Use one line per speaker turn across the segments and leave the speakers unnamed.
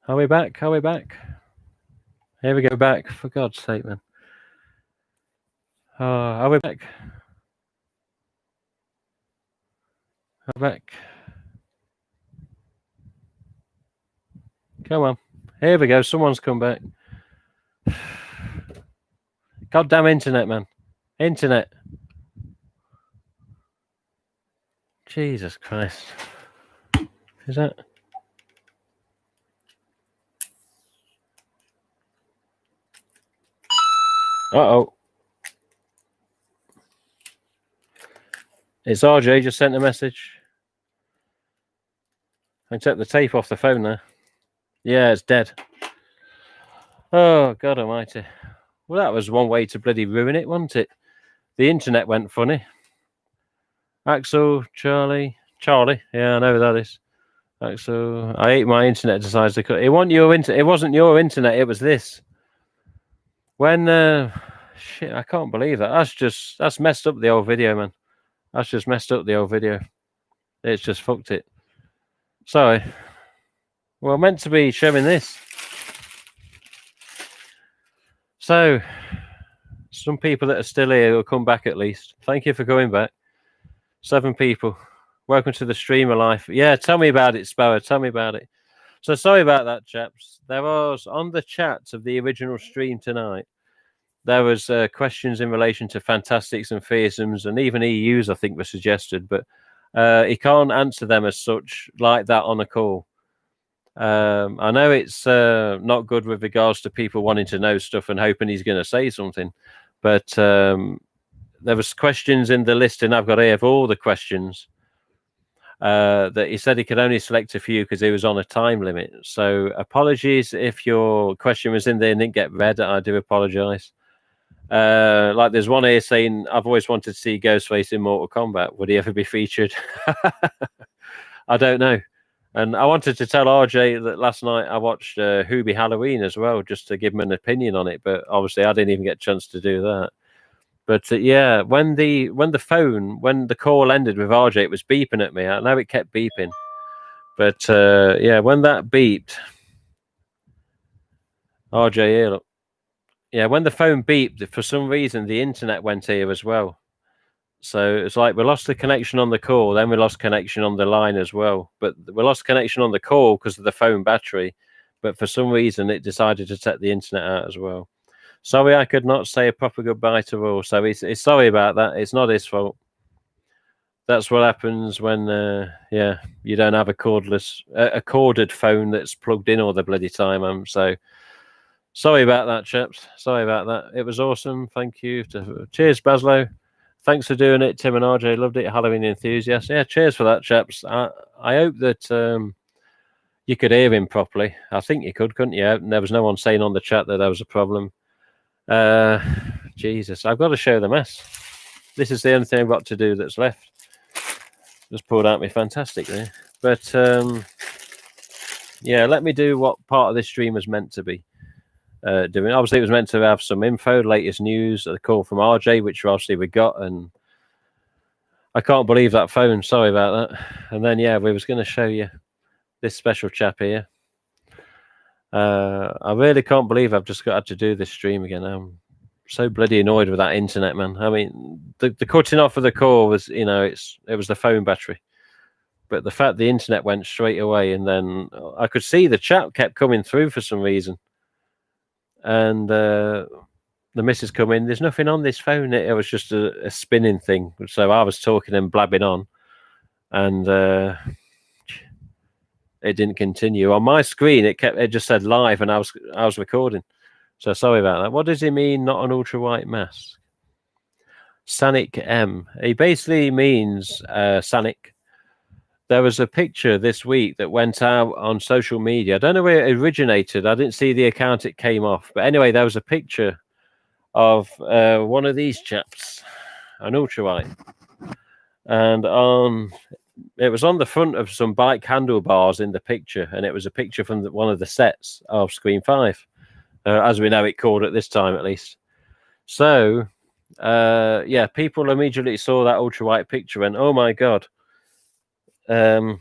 Are we back? Are we back? Here we go back. For God's sake, man. Are we back? Are we back? Come on. Here we go. Someone's come back. Goddamn internet, man. Internet. Jesus Christ. Is that? Uh-oh. It's RJ just sent a message. I took the tape off the phone now. Yeah, it's dead. Oh, God almighty. Well, that was one way to bloody ruin it, wasn't it? The internet went funny. Axel, Charlie. Yeah, I know who that is. Axel, I hate my internet decides to cut. It wasn't your internet. It wasn't your internet. It was this. When shit, I can't believe that. That's messed up the old video, man. That's just messed up the old video. It's just fucked it. Sorry. Well, meant to be showing this. So, some people that are still here will come back at least. Thank you for coming back. 7 people. Welcome to the streamer life. Yeah, tell me about it, Sparrow. Tell me about it. So sorry about that, chaps. There was on the chat of the original stream tonight. There was questions in relation to fantastics and fearsomes, and even EUs, I think, were suggested, but he can't answer them as such like that on a call. I know it's not good with regards to people wanting to know stuff and hoping he's going to say something, but there was questions in the list, and I've got here of all the questions that he said he could only select a few because he was on a time limit. So apologies if your question was in there and didn't get read. I do apologize. Like there's one here saying, I've always wanted to see Ghostface in Mortal Kombat. Would he ever be featured? I don't know. And I wanted to tell RJ that last night I watched Hubie Halloween as well, just to give him an opinion on it. But obviously I didn't even get a chance to do that. But yeah, when the call ended with RJ, it was beeping at me. I know it kept beeping. But yeah, when that beeped, RJ here, look. Yeah, when the phone beeped, for some reason, the internet went here as well. So it's like we lost the connection on the call, then we lost connection on the line as well. But we lost connection on the call because of the phone battery. But for some reason, it decided to take the internet out as well. Sorry, I could not say a proper goodbye to all. So he's sorry about that. It's not his fault. That's what happens when, yeah, you don't have a corded phone that's plugged in all the bloody time. So sorry about that, chaps. Sorry about that. It was awesome. Thank you. Cheers, Baslo. Thanks for doing it, Tim and RJ. Loved it. Halloween enthusiast. Yeah, cheers for that, chaps. I hope that you could hear him properly. I think you could, couldn't you? There was no one saying on the chat that there was a problem. Jesus, I've got to show the mess. This is the only thing I've got to do that's left. Just pulled out me fantastic there. But yeah, let me do what part of this stream was meant to be doing. Obviously, it was meant to have some info, latest news, a call from RJ, which obviously we got, and I can't believe that phone. Sorry about that. And then yeah, we was going to show you this special chap here. I really can't believe I've just had to do this stream again. I'm so bloody annoyed with that internet, man. I mean, the cutting off of the call was, you know, it was the phone battery, but the fact the internet went straight away, and then I could see the chat kept coming through for some reason. And the missus come in. There's nothing on this phone. It was just a spinning thing. So I was talking and blabbing on, and it didn't continue on my screen. It just said live, and I was recording. So sorry about that. What does he mean? Not an ultra white mask. Sanic M. He basically means Sanic. There was a picture this week that went out on social media. I don't know where it originated. I didn't see the account it came off. But anyway, there was a picture of one of these chaps, an ultralight. And it was on the front of some bike handlebars in the picture. And it was a picture from one of the sets of Scream 5, as we know it called at this time, at least. So, yeah, people immediately saw that ultrawhite picture and, oh my God. I don't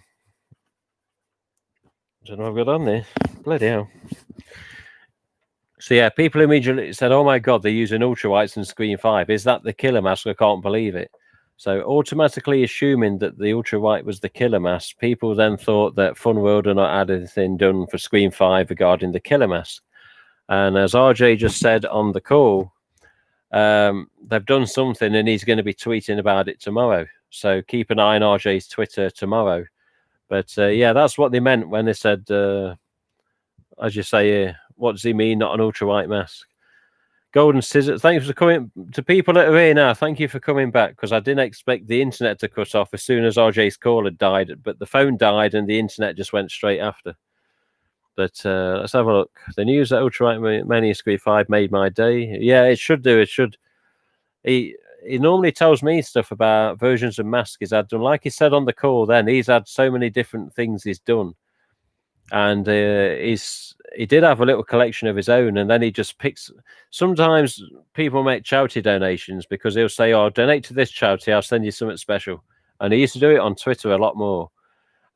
know what I've got on there. Bloody hell. So yeah, people immediately said, "Oh my god, they're using ultrawhites in Screen 5. Is that the killer mask? I can't believe it." So automatically assuming that the ultrawhite was the killer mask, people then thought that Funworld had not had anything done for Screen 5 regarding the killer mask. And as RJ just said on the call, they've done something, and he's going to be tweeting about it tomorrow. So keep an eye on RJ's Twitter tomorrow. But yeah, that's what they meant when they said, as you say, what does he mean? Not an ultrawhite mask. Golden Scissors, thanks for coming. To people that are here now, thank you for coming back, because I didn't expect the internet to cut off as soon as RJ's call had died, but the phone died and the internet just went straight after. But let's have a look. The news that Ultrawhite Mania Screen 5 made my day. Yeah, it should do. It should. He normally tells me stuff about versions of masks he's had done. Like he said on the call then, he's had so many different things he's done. And he did have a little collection of his own, and then he just picks. Sometimes people make charity donations because he'll say, "Oh, donate to this charity, I'll send you something special." And he used to do it on Twitter a lot more.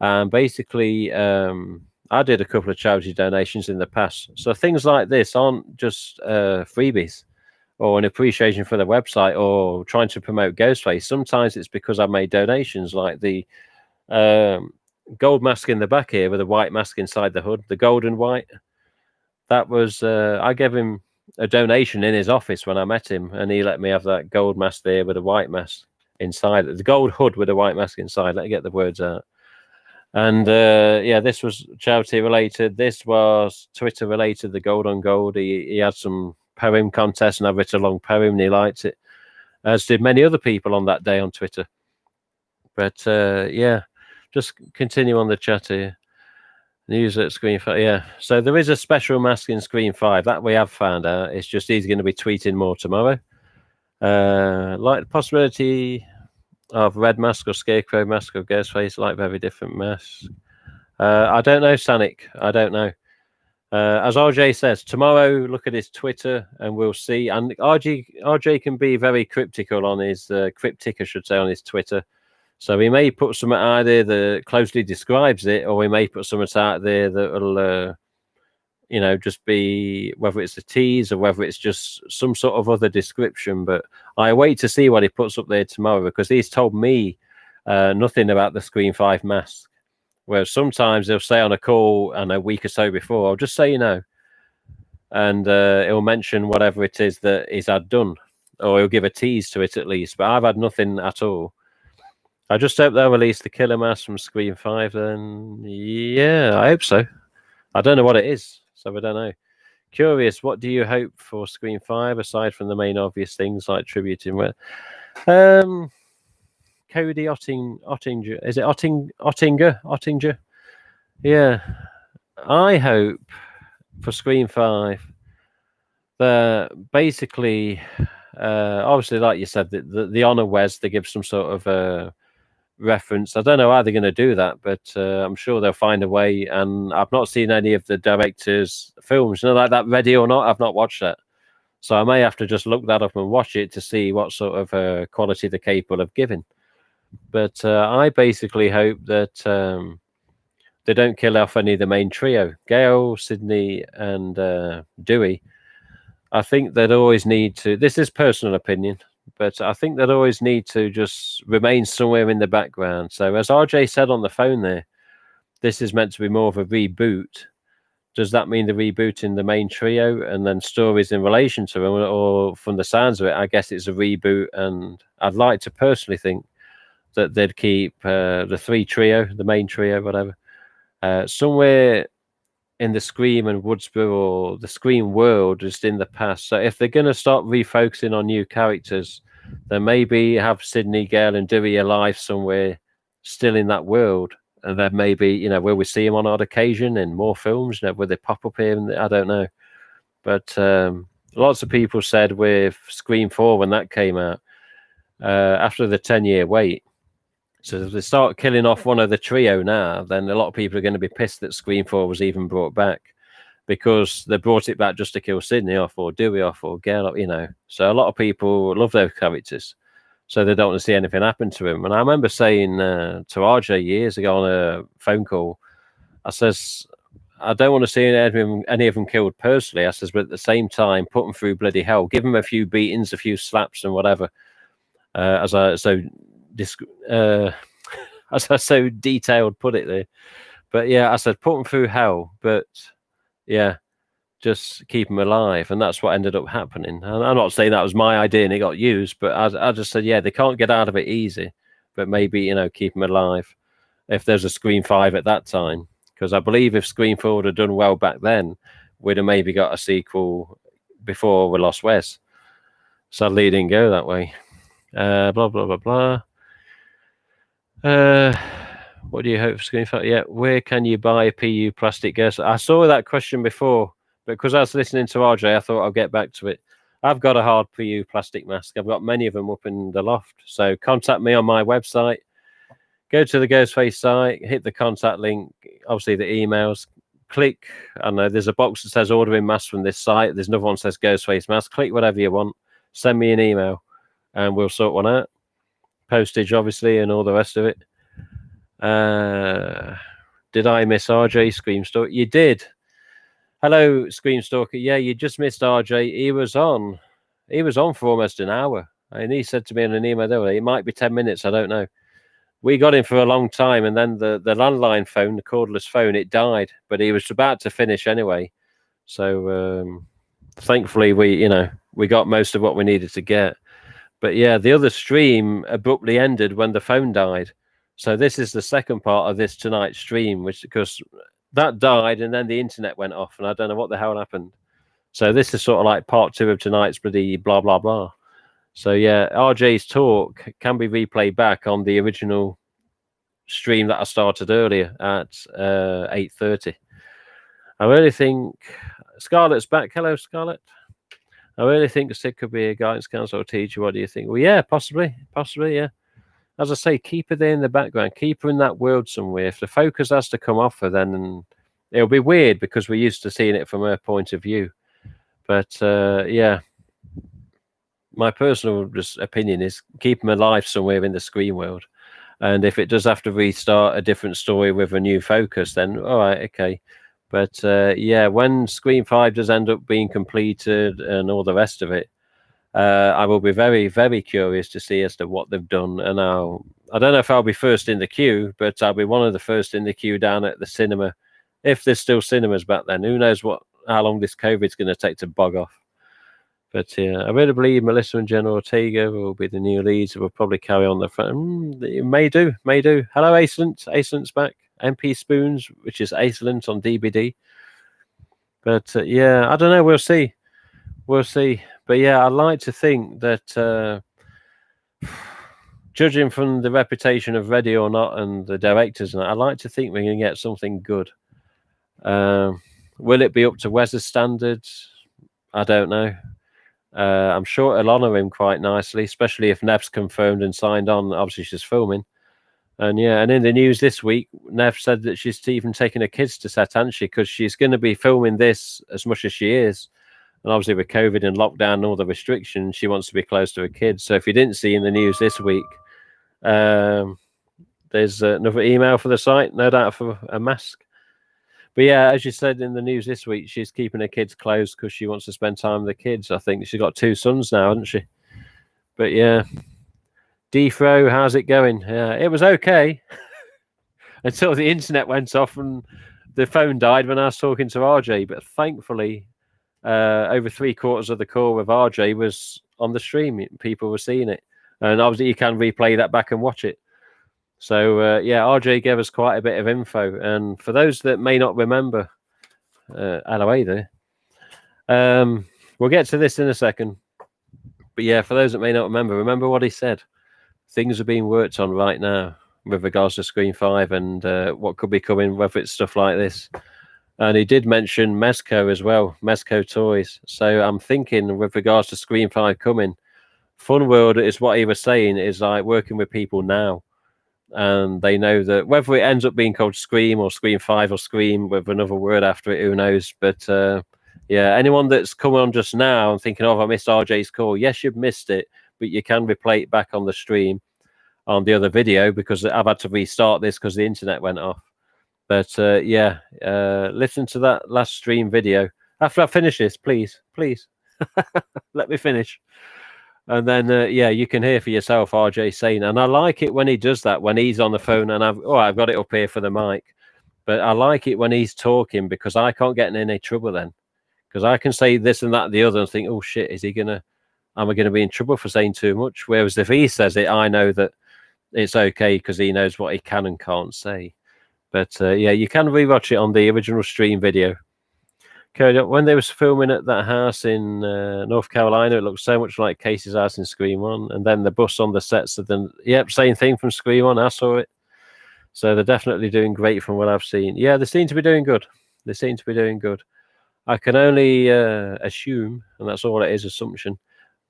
And basically, I did a couple of charity donations in the past. So things like this aren't just freebies or an appreciation for the website or trying to promote Ghostface. Sometimes it's because I've made donations, like the gold mask in the back here with a white mask inside the hood, the gold and white. That was, I gave him a donation in his office when I met him, and he let me have that gold mask there with a white mask inside, the gold hood with a white mask inside. Let me get the words out. And yeah, this was charity related. This was Twitter related, the gold on gold. He had some poem contest, and I wrote a long poem and he liked it, as did many other people on that day on Twitter. But yeah, just continue on the chat here. News at Screen 5. Yeah, so there is a special mask in Screen 5 that we have found out. It's just he's going to be tweeting more tomorrow. Like the possibility of red mask or scarecrow mask or Ghostface, like very different masks. I don't know, Sanic. I don't know. As RJ says, tomorrow look at his Twitter and we'll see. And RJ can be very cryptical on his cryptic, I should say, on his Twitter. So he may put something out there that closely describes it, or he may put something out there that will, you know, just be, whether it's a tease or whether it's just some sort of other description. But I wait to see what he puts up there tomorrow, because he's told me nothing about the Screen 5 mask. Whereas sometimes he'll say on a call and a week or so before, I'll just say, you know, and he'll mention whatever it is that he's had done, or he'll give a tease to it at least. But I've had nothing at all. I just hope they'll release the killer mask from Screen 5 then. Yeah, I hope so. I don't know what it is, so I don't know. Curious, what do you hope for Screen 5 aside from the main obvious things like tributing? Cody Ottinger. Is it Ottinger? Yeah. I hope for Screen 5 that basically, obviously, like you said, the honor Wes, they give some sort of reference. I don't know how they're going to do that, but I'm sure they'll find a way. And I've not seen any of the director's films, you know, like that Ready or Not. I've not watched that, so I may have to just look that up and watch it to see what sort of quality they're capable of giving. But I basically hope that they don't kill off any of the main trio, Gail, Sydney, and Dewey. I think they'd always need to. This is personal opinion, but I think they'd always need to just remain somewhere in the background. So as RJ said on the phone there, this is meant to be more of a reboot. Does that mean they're rebooting the main trio and then stories in relation to them? Or from the sounds of it, I guess it's a reboot. And I'd like to personally think that they'd keep the three trio, the main trio, whatever, somewhere in the Scream and Woodsboro or the Scream world, just in the past. So if they're going to start refocusing on new characters, then maybe have Sydney, Gale, and Dewey alive somewhere still in that world. And then maybe, you know, will we see them on odd occasion in more films? You know, will they pop up here? I don't know. But lots of people said with Scream 4, when that came out, after the 10-year wait, so if they start killing off one of the trio now, then a lot of people are going to be pissed that Scream 4 was even brought back, because they brought it back just to kill Sydney off or Dewey off or Gale off, you know. So a lot of people love those characters, so they don't want to see anything happen to him. And I remember saying to RJ years ago on a phone call, I says, I don't want to see any of them killed personally. I says, but at the same time, put them through bloody hell. Give them a few beatings, a few slaps, and whatever. As I so detailed put it there. But yeah, I said, put them through hell. But yeah, just keep them alive, and that's what ended up happening. And I'm not saying that was my idea and it got used, but I just said, yeah, they can't get out of it easy, but maybe keep them alive if there's a Scream 5 at that time. Because I believe if Scream 4 would have done well back then, we'd have maybe got a sequel before we lost Wes. Sadly, it didn't go that way. Blah, blah, blah, blah. What do you hope for Scream 5? Yeah, where can you buy a PU plastic ghost? I saw that question before, but because I was listening to RJ, I thought I'll get back to it. I've got a hard PU plastic mask. I've got many of them up in the loft. So contact me on my website. Go to the Ghostface site, hit the contact link, obviously the emails, click. I know there's a box that says ordering masks from this site. There's another one that says Ghostface mask. Click whatever you want. Send me an email and we'll sort one out. Postage, obviously, and all the rest of it. Did I miss RJ Scream Stalker? You did. Hello, Scream Stalker. Yeah, you just missed RJ. He was on for almost an hour. And he said to me in an email there, it might be 10 minutes, I don't know. We got him for a long time, and then the landline phone, the cordless phone, it died. But he was about to finish anyway. So thankfully, we got most of what we needed to get. But yeah, the other stream abruptly ended when the phone died. So this is the second part of this tonight's stream, which because that died and then the internet went off, and I don't know what the hell happened. So this is sort of like part 2 of tonight's bloody blah blah blah. So yeah, RJ's talk can be replayed back on the original stream that I started earlier at 8:30. I really think Scarlett's back. Hello, Scarlett. I really think Sid could be a guidance counselor or teacher. What do you think? Well, yeah, possibly, yeah. As I say, keep her there in the background. Keep her in that world somewhere. If the focus has to come off her, then it'll be weird because we're used to seeing it from her point of view. But yeah, my personal opinion is keep them alive somewhere in the Scream world. And if it does have to restart a different story with a new focus, then all right, okay. But yeah, when Scream 5 does end up being completed and all the rest of it, I will be very, very curious to see as to what they've done. And I don't know if I'll be first in the queue, but I'll be one of the first in the queue down at the cinema. If there's still cinemas back then, who knows how long this COVID's going to take to bog off. But yeah, I really believe Melissa and Jen Ortega will be the new leads who will probably carry on the front. May do. Hello, Acelent. Back. MP Spoons, which is Acelent on DVD. But yeah, I don't know. We'll see. But yeah, I'd like to think that judging from the reputation of Ready or Not and the directors, and I'd like to think we're going to get something good. Will it be up to Wes's standards? I don't know. I'm sure it'll honour him quite nicely, especially if Nev's confirmed and signed on. Obviously, she's filming. And yeah, and in the news this week, Nev said that she's even taking her kids to set, hasn't she? Because she's going to be filming this as much as she is. And obviously with COVID and lockdown and all the restrictions, she wants to be close to her kids. So if you didn't see in the news this week, there's another email for the site, no doubt for a mask. But yeah, as you said in the news this week, she's keeping her kids close because she wants to spend time with the kids. I think she's got 2 sons now, hasn't she? But yeah. Defro, how's it going? Yeah, it was okay until the internet went off and the phone died when I was talking to RJ. But thankfully, over 3/4 of the call with RJ was on the stream. People were seeing it. And obviously, you can replay that back and watch it. So, yeah, RJ gave us quite a bit of info. And for those that may not remember, LOA there, we'll get to this in a second. But yeah, for those that may not remember what he said. Things are being worked on right now with regards to Scream 5 and what could be coming, whether it's stuff like this. And he did mention Mezco as well, Mezco Toys. So I'm thinking with regards to Scream 5 coming, Fun World is what he was saying is like working with people now. And they know that whether it ends up being called Scream or Scream 5 or Scream with another word after it, who knows. But yeah, anyone that's come on just now and thinking, oh, I missed RJ's call. Yes, you've missed it. But you can replay it back on the stream on the other video because I've had to restart this because the internet went off. But yeah, listen to that last stream video after I finish this, please, please. Let me finish. And then, yeah, you can hear for yourself RJ saying, and I like it when he does that, when he's on the phone and I've got it up here for the mic. But I like it when he's talking because I can't get in any trouble then. Because I can say this and that and the other and think, oh shit, am I going to be in trouble for saying too much? Whereas if he says it, I know that it's okay because he knows what he can and can't say. But yeah, you can rewatch it on the original stream video. When they was filming at that house in North Carolina, it looked so much like Casey's house in Scream 1. And then the bus on the sets of the, yep, same thing from Scream 1. I saw it. So they're definitely doing great from what I've seen. Yeah, they seem to be doing good. They seem to be doing good. I can only assume, and that's all it is, assumption,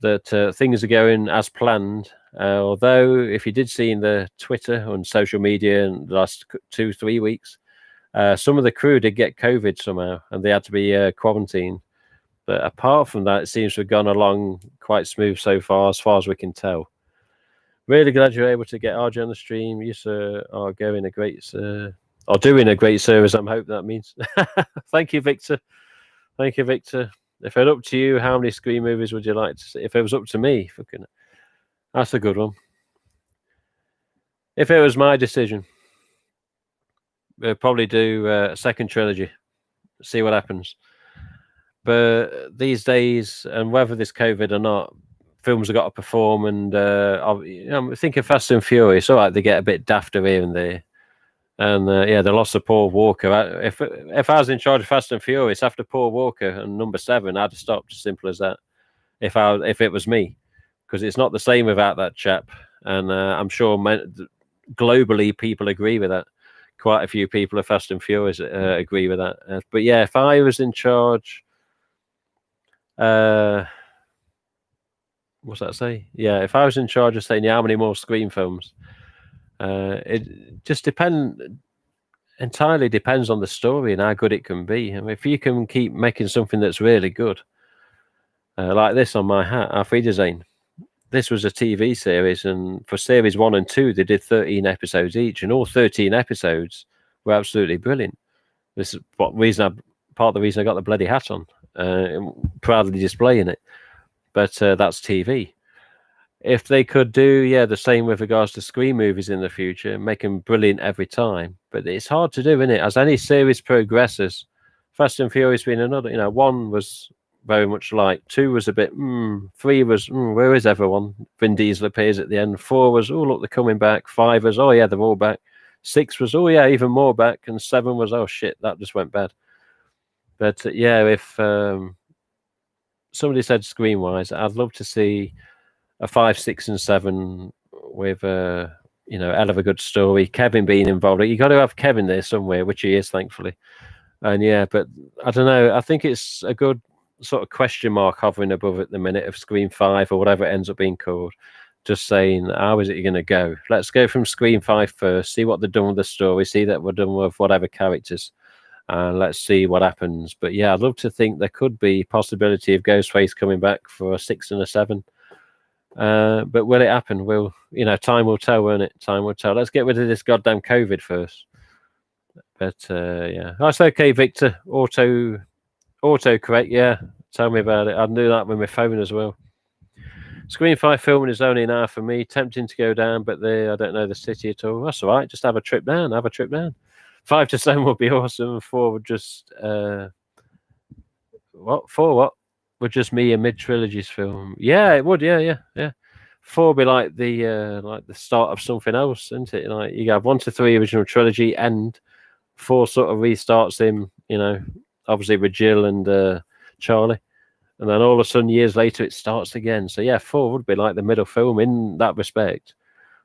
that things are going as planned. Although, if you did see in the Twitter and social media in the last 2-3 weeks, some of the crew did get COVID somehow, and they had to be quarantined. But apart from that, it seems to have gone along quite smooth so far as we can tell. Really glad you're able to get RJ on the stream. You, sir, are doing a great service. I'm hoping that means. Thank you, Victor. Thank you, Victor. If it up to you, how many Scream movies would you like to see? If it was up to me, that's a good one. If it was my decision, we'd probably do a second trilogy, see what happens. But these days, and whether there's COVID or not, films have got to perform. And I'm thinking Fast and Furious. All right, they get a bit dafter here and there. And yeah, the loss of Paul Walker. If I was in charge of Fast and Furious after Paul Walker and number 7, I'd have stopped. As simple as that. If it was me, because it's not the same without that chap. And I'm sure globally people agree with that. Quite a few people of Fast and Furious agree with that. But yeah, if I was in charge, what's that say? Yeah, if I was in charge of saying how many more Scream films, it just entirely depends on the story and how good it can be. I mean, if you can keep making something that's really good, like this on my hat, Auf Wiedersehen. This was a TV series, and for series 1 and 2, they did 13 episodes each, and all 13 episodes were absolutely brilliant. This is part of the reason I got the bloody hat on, proudly displaying it. But that's TV. If they could do, the same with regards to Scream movies in the future, make them brilliant every time. But it's hard to do, isn't it? As any series progresses, Fast and Furious being another, 1 was very much like, 2 was a bit, 3 was, where is everyone? Vin Diesel appears at the end. 4 was, oh, look, they're coming back. 5 was, oh, yeah, they're all back. 6 was, oh, yeah, even more back. And 7 was, oh, shit, that just went bad. But yeah, if somebody said Scream-wise, I'd love to see a 5, 6, and 7 with hell of a good story. Kevin being involved. You got to have Kevin there somewhere, which he is, thankfully. And yeah, but I don't know. I think it's a good sort of question mark hovering above at the minute of Scream 5 or whatever it ends up being called. Just saying, how is it going to go? Let's go from Scream 5 first, see what they've done with the story, see that we're done with whatever characters, and let's see what happens. But yeah, I'd love to think there could be possibility of Ghostface coming back for a 6 and a 7. But will it happen? Time will tell, won't it? Time will tell. Let's get rid of this goddamn COVID first. But yeah, that's okay, Victor. Auto correct, yeah. Tell me about it. I'd do that with my phone as well. Screen 5 filming is only an hour for me. Tempting to go down, but I don't know the city at all. That's all right. Just have a trip down. 5 to 7 would be awesome. 4 would just 4 what? Would just me a mid-trilogies film. Yeah, it would. Yeah. 4 would be like the start of something else, isn't it? Like you have 1 to 3 original trilogy, and 4 sort of restarts him, obviously with Jill and Charlie. And then all of a sudden, years later, it starts again. So yeah, 4 would be like the middle film in that respect.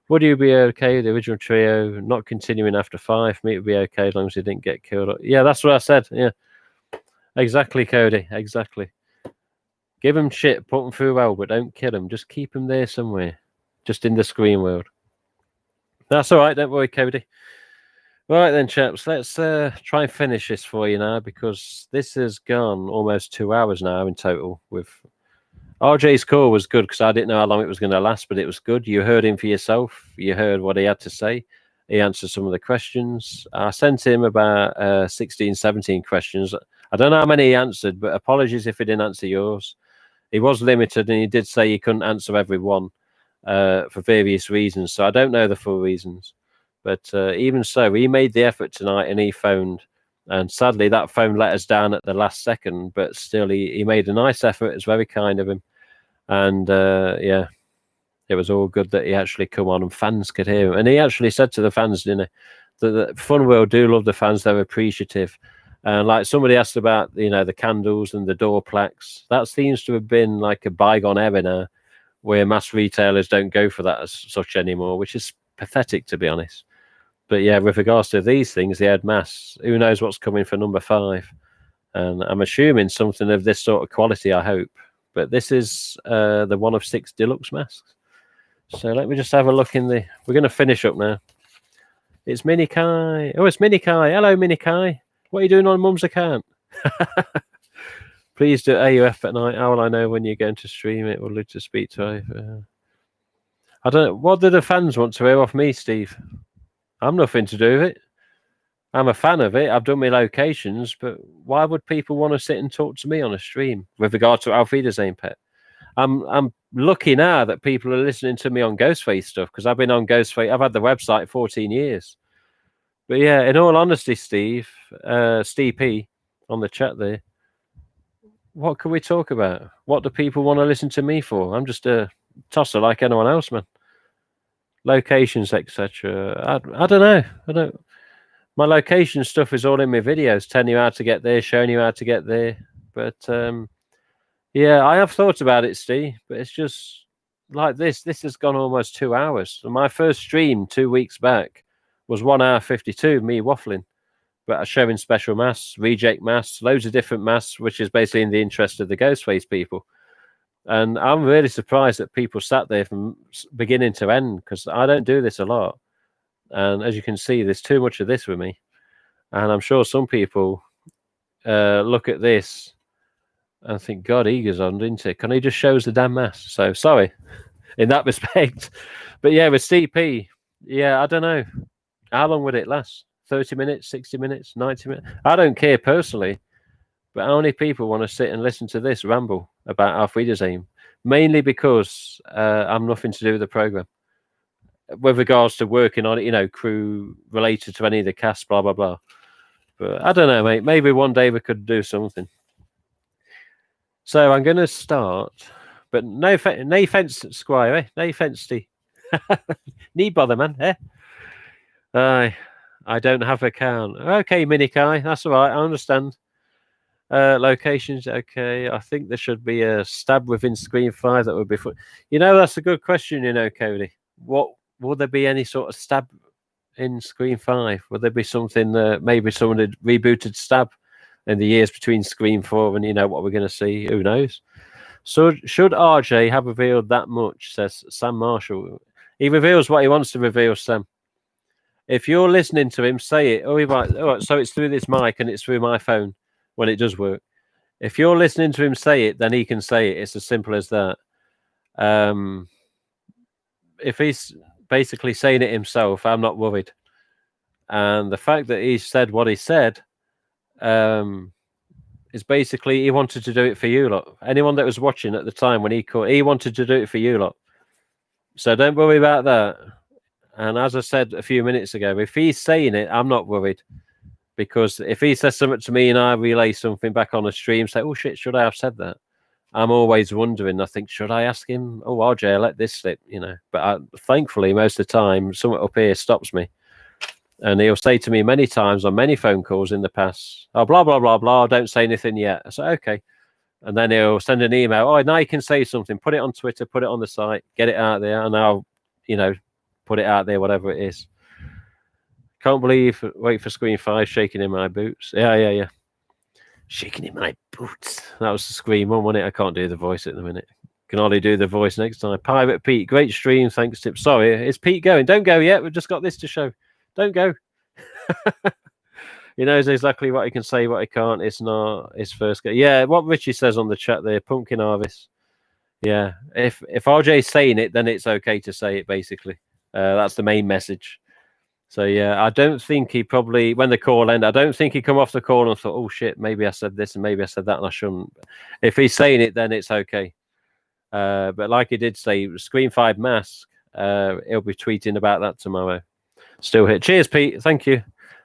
Would you be okay with the original trio not continuing after 5? Me, it would be okay as long as he didn't get killed. Yeah, that's what I said. Yeah, exactly, Cody. Exactly. Give him shit, put him through hell, but don't kill him. Just keep him there somewhere, just in the Scream world. That's all right. Don't worry, Cody. Right then, chaps. Let's try and finish this for you now, because this has gone almost 2 hours now in total. With RJ's call was good because I didn't know how long it was going to last, but it was good. You heard him for yourself. You heard what he had to say. He answered some of the questions. I sent him about 16, 17 questions. I don't know how many he answered, but apologies if he didn't answer yours. He was limited, and he did say he couldn't answer every one for various reasons. So I don't know the full reasons. But even so, he made the effort tonight, and he phoned. And sadly, that phone let us down at the last second. But still, he made a nice effort. It's very kind of him. And yeah, it was all good that he actually come on and fans could hear him. And he actually said to the fans, didn't he, that the Fun World do love the fans. They're appreciative. And like somebody asked about, the candles and the door plaques. That seems to have been like a bygone era now, where mass retailers don't go for that as such anymore, which is pathetic, to be honest. But yeah, with regards to these things, they had mass. Who knows what's coming for number 5? And I'm assuming something of this sort of quality, I hope. But this is the 1 of 6 deluxe masks. So let me just have a look in the... We're going to finish up now. It's Mini Kai. Oh, it's Mini Kai. Hello, Mini Kai. What are you doing on Mum's account? Please do AUF at night. How will I know when you're going to stream it? Would love to speak to I don't know. What do the fans want to hear off me, Steve? I'm nothing to do with it. I'm a fan of it. I've done my locations, but why would people want to sit and talk to me on a stream with regard to Auf Wiedersehen, Pet? I'm lucky now that people are listening to me on Ghostface stuff, because I've been on Ghostface. I've had the website 14 years. But yeah, in all honesty, Steve P on the chat there, what can we talk about? What do people want to listen to me for? I'm just a tosser like anyone else, man. Locations, etc. I don't know. My location stuff is all in my videos, telling you how to get there, showing you how to get there. But yeah, I have thought about it, Steve, but it's just like this. This has gone almost 2 hours. And my first stream 2 weeks back was 1 hour 52, me waffling, but showing special masks, reject masks, loads of different masks, which is basically in the interest of the Ghostface people. And I'm really surprised that people sat there from beginning to end, because I don't do this a lot. And as you can see, there's too much of this with me. And I'm sure some people look at this and think, God, he goes on, didn't he? Can he just show us the damn mask? So sorry in that respect. But yeah, with CP, yeah, I don't know. How long would it last? 30 minutes, 60 minutes, 90 minutes? I don't care personally. But how many people want to sit and listen to this ramble about Auf Wiedersehen? Mainly because I'm nothing to do with the program. With regards to working on it, crew related to any of the cast, blah, blah, blah. But I don't know, mate. Maybe one day we could do something. So I'm going to start. But no offense, Squire, eh? No offense, Steve. Need bother, man, eh? I don't have a account. Okay, Mini Kai, that's all right. I understand. Locations, okay. I think there should be a stab within screen 5. That would be fun. That's a good question, Cody. What will there be any sort of stab in screen 5? Will there be something maybe someone had rebooted stab in the years between screen 4 and what we're going to see? Who knows? So should RJ have revealed that much, says Sam Marshall. He reveals what he wants to reveal, Sam. If you're listening to him, say it. Oh, right. Oh, so it's through this mic and it's through my phone when it does work. If you're listening to him say it, then he can say it. It's as simple as that. If he's basically saying it himself, I'm not worried. And the fact that he said what he said is basically he wanted to do it for you lot. Anyone that was watching at the time when he wanted to do it for you lot. So don't worry about that. And as I said a few minutes ago, if he's saying it, I'm not worried. Because if he says something to me and I relay something back on the stream, say, oh shit, should I have said that? I'm always wondering. I think, should I ask him? Oh, RJ, let this slip, But thankfully, most of the time, someone up here stops me. And he'll say to me many times on many phone calls in the past, oh, blah, blah, blah, blah, don't say anything yet. I say, okay. And then he'll send an email. Oh, now you can say something. Put it on Twitter, put it on the site, get it out there. And I'll, put it out there, whatever it is. Can't believe, wait for screen 5, shaking in my boots. Yeah. Shaking in my boots. That was the scream one, wasn't it? I can't do the voice at the minute. Can only do the voice next time. Pirate Pete, great stream. Thanks, Tip. Sorry, is Pete going? Don't go yet. We've just got this to show. Don't go. He knows exactly what he can say, what he can't. It's not his first go. Yeah, what Richie says on the chat there, pumpkin harvest. Yeah, if RJ's saying it, then it's okay to say it, basically. That's the main message. So yeah, I don't think he probably, when the call ended, I don't think he come off the call and thought, oh shit, maybe I said this and maybe I said that and I shouldn't. If he's saying it, then it's okay. But like he did say, Screen 5 mask, he'll be tweeting about that tomorrow. Still here. Cheers, Pete. Thank you.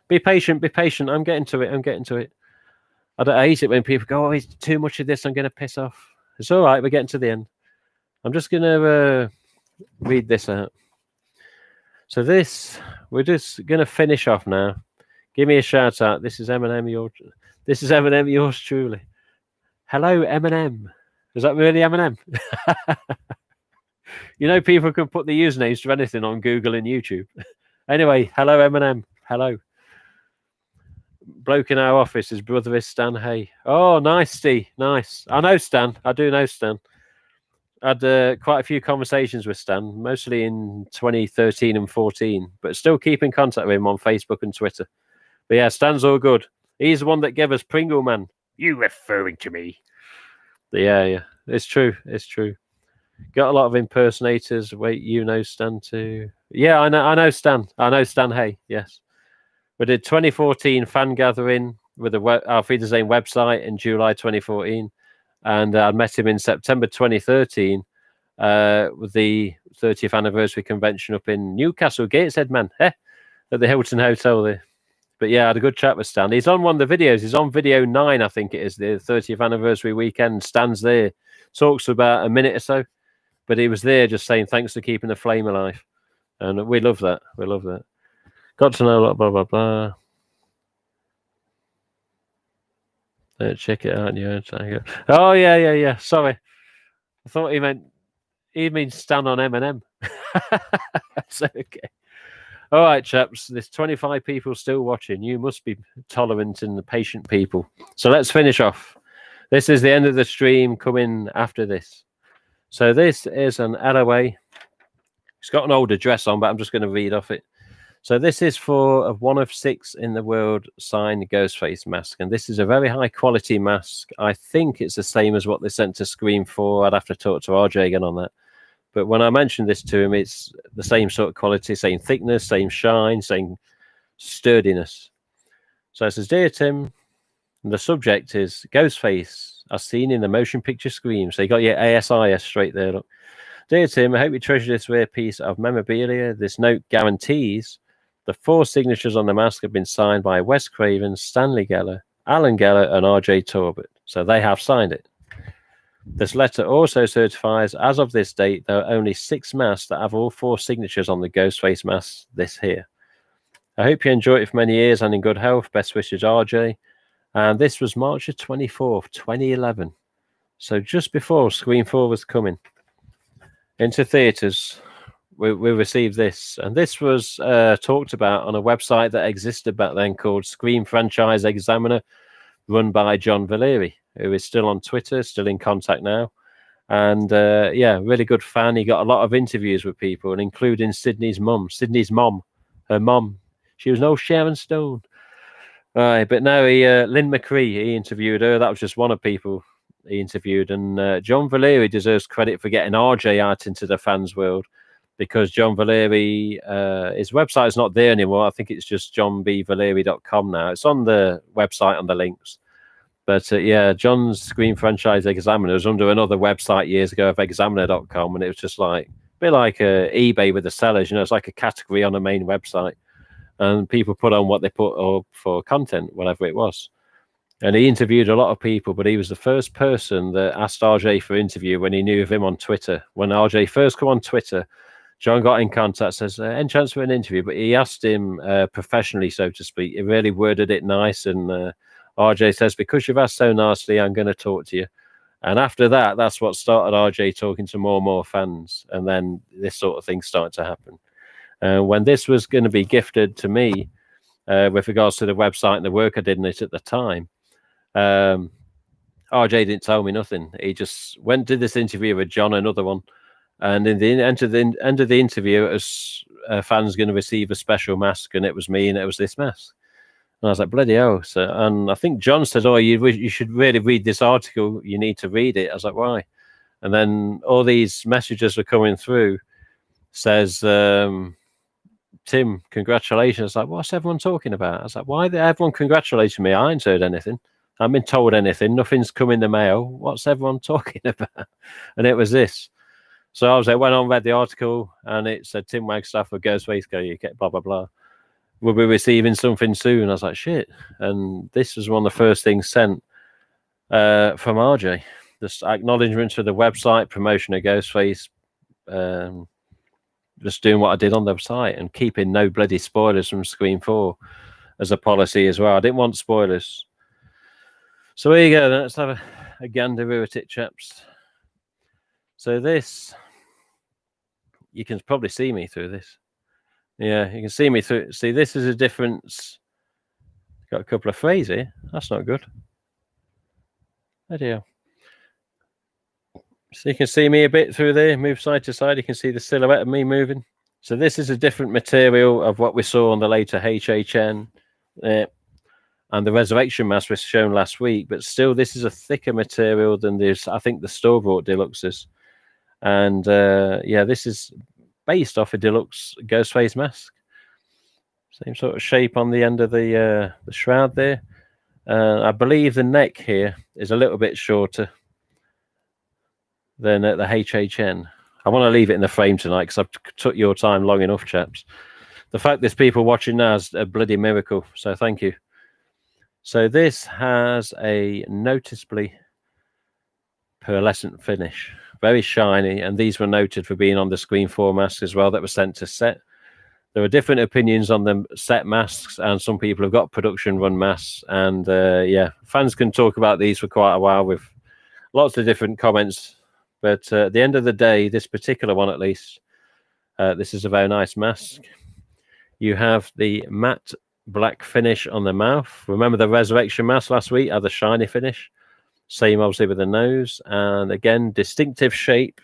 Be patient. Be patient. I'm getting to it. I hate it when people go, oh, it's too much of this. I'm going to piss off. It's all right. We're getting to the end. I'm just going to read this out. So we're just going to finish off now. Give me a shout out. This is Eminem. Yours truly. Hello, Eminem. Is that really Eminem? You know, people can put the usernames to anything on Google and YouTube. Anyway, hello, Eminem. Hello. Bloke in our office, his brother is Stan Hay. Oh, nice, Steve. Nice. I know Stan. I do know Stan. I had quite a few conversations with Stan, mostly in 2013 and 14, but still keep in contact with him on Facebook and Twitter. But yeah, Stan's all good. He's the one that gave us Pringle Man. You referring to me? But yeah. It's true. Got a lot of impersonators. Wait, you know Stan too? Yeah, I know Stan. I know Stan Hay. Yes, we did 2014 fan gathering with the Auf Wiedersehen website in July 2014, and I met him in September 2013 with the 30th anniversary convention up in Newcastle, Gateshead, man, at the Hilton Hotel there. But yeah, I had a good chat with Stan. He's on one of the videos. He's on video 9, I think it is, the 30th anniversary weekend. Stan's there, talks for about a minute or so. But he was there just saying thanks for keeping the flame alive. And we love that. Got to know a lot, blah, blah, blah. Check it out. Yeah. Oh, yeah. Sorry. I thought he means Stan on Eminem. That's okay. All right, chaps. There's 25 people still watching. You must be tolerant and patient people. So let's finish off. This is the end of the stream coming after this. So this is an LOA. It's got an old address on, but I'm just going to read off it. So this is for a 1 of 6 in the world signed Ghostface mask. And this is a very high quality mask. I think it's the same as what they sent to Scream 4. I'd have to talk to RJ again on that. But when I mentioned this to him, it's the same sort of quality, same thickness, same shine, same sturdiness. So it says, Dear Tim, and the subject is Ghostface, as seen in the motion picture Scream. So you got your ASIS straight there. Look. Dear Tim, I hope you treasure this rare piece of memorabilia. This note guarantees the 4 signatures on the mask have been signed by Wes Craven, Stanley Geller, Alan Geller, and RJ Torbett. So they have signed it. This letter also certifies, as of this date, there are only 6 masks that have all 4 signatures on the Ghostface mask, this here. I hope you enjoy it for many years and in good health. Best wishes, RJ. And this was March the 24th, 2011. So just before Scream 4 was coming into theatres, we received this. And this was talked about on a website that existed back then called Scream Franchise Examiner, run by John Valeri, who is still on Twitter, still in contact now. And yeah, really good fan. He got a lot of interviews with people, and including Sydney's mum. Her mum. She was no Sharon Stone. But no, Lynn McCree, he interviewed her. That was just one of people he interviewed. And John Valeri deserves credit for getting RJ out into the fans' world, because John Valeri, his website is not there anymore. I think it's just johnbvaleri.com now. It's on the website on the links. But yeah, John's Screen Franchise Examiner was under another website years ago of examiner.com, and it was just like a bit like eBay with the sellers. You know, it's like a category on a main website, and people put on what they put up for content, whatever it was. And he interviewed a lot of people, but he was the first person that asked RJ for interview when he knew of him on Twitter. When RJ first came on Twitter, John got in contact, says, any chance for an interview? But he asked him professionally, so to speak. He really worded it nice, and RJ says, because you've asked so nicely, I'm going to talk to you. And after that, that's what started RJ talking to more and more fans. And then this sort of thing started to happen. When this was going to be gifted to me, with regards to the website and the work I did in it at the time, RJ didn't tell me nothing. He just went to this interview with John, another one. And in the end of the interview, it was fans going to receive a special mask, and it was me, and it was this mask. And I was like, bloody hell. So, and I think John said, oh, you should really read this article. You need to read it. I was like, why? And then all these messages were coming through. Says, Tim, congratulations. Like, what's everyone talking about? I was like, why everyone congratulating me? I ain't heard anything. I haven't been told anything. Nothing's come in the mail. What's everyone talking about? And it was this. So I was like, went on, read the article, and it said Tim Wagstaff of Ghostface Go UK, blah, blah, blah. We'll be receiving something soon. I was like, shit. And this was one of the first things sent from RJ. Just acknowledgements for the website, promotion of Ghostface, just doing what I did on the website and keeping no bloody spoilers from Screen 4 as a policy as well. I didn't want spoilers. So here you go. Then let's have a gander at it, chaps. So this, you can probably see me through this. Yeah, you can see me through. See, this is a difference. Got a couple of frays here. That's not good. Video. So you can see me a bit through there, move side to side. You can see the silhouette of me moving. So this is a different material of what we saw on the later HHN. And the resurrection mask was shown last week, but still this is a thicker material than this. I think the store-bought deluxes. And yeah, this is based off a deluxe Ghostface mask. Same sort of shape on the end of the shroud there. I believe the neck here is a little bit shorter than at the HHN. I want to leave it in the frame tonight because I've took your time long enough, chaps. The fact there's people watching now is a bloody miracle. So thank you. So this has a noticeably pearlescent finish, very shiny, and these were noted for being on the Screen 4 masks as well that were sent to set. There are different opinions on the set masks, and some people have got production run masks, and yeah, fans can talk about these for quite a while with lots of different comments. But at the end of the day, this particular one at least, this is a very nice mask. You have the matte black finish on the mouth. Remember the resurrection mask last week had the shiny finish. Same obviously with the nose, and again distinctive shape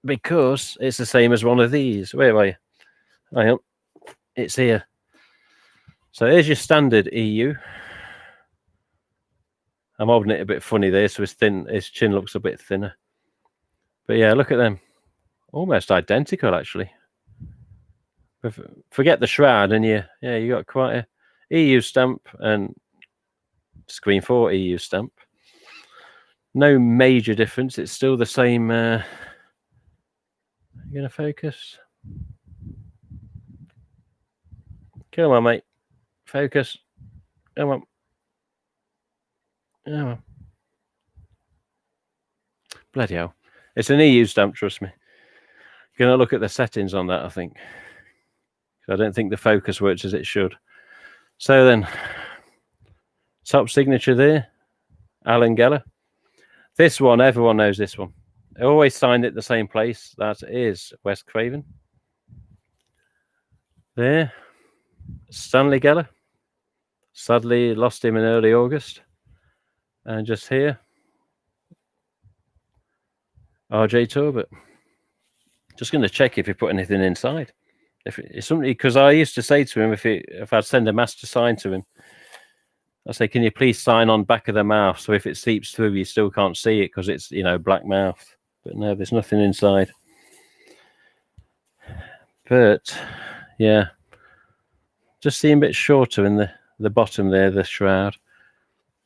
because it's the same as one of these. Where are you? Hang on. It's here. So here's your standard EU. I'm holding it a bit funny there, so it's thin. His chin looks a bit thinner. But yeah, look at them. Almost identical, actually. Forget the shroud, and you got quite a EU stamp and Screen 4 EU stamp. No major difference. It's still the same. You gonna focus? Come on, mate. Focus. Come on. Come on. Bloody hell. It's an EU stamp, trust me. Gonna look at the settings on that, I think. I don't think the focus works as it should. So then, top signature there, Alan Geller. This one, everyone knows this one. I always signed it the same place. That is Wes Craven. There, Stanley Geller. Sadly, lost him in early August. And just here, RJ Torbert. Just going to check if he put anything inside. If it's something, because I used to say to him, if I'd send a master sign to him, I say, can you please sign on back of the mouth? So if it seeps through, you still can't see it because it's, black mouth. But no, there's nothing inside. But yeah, just seem a bit shorter in the bottom there, the shroud.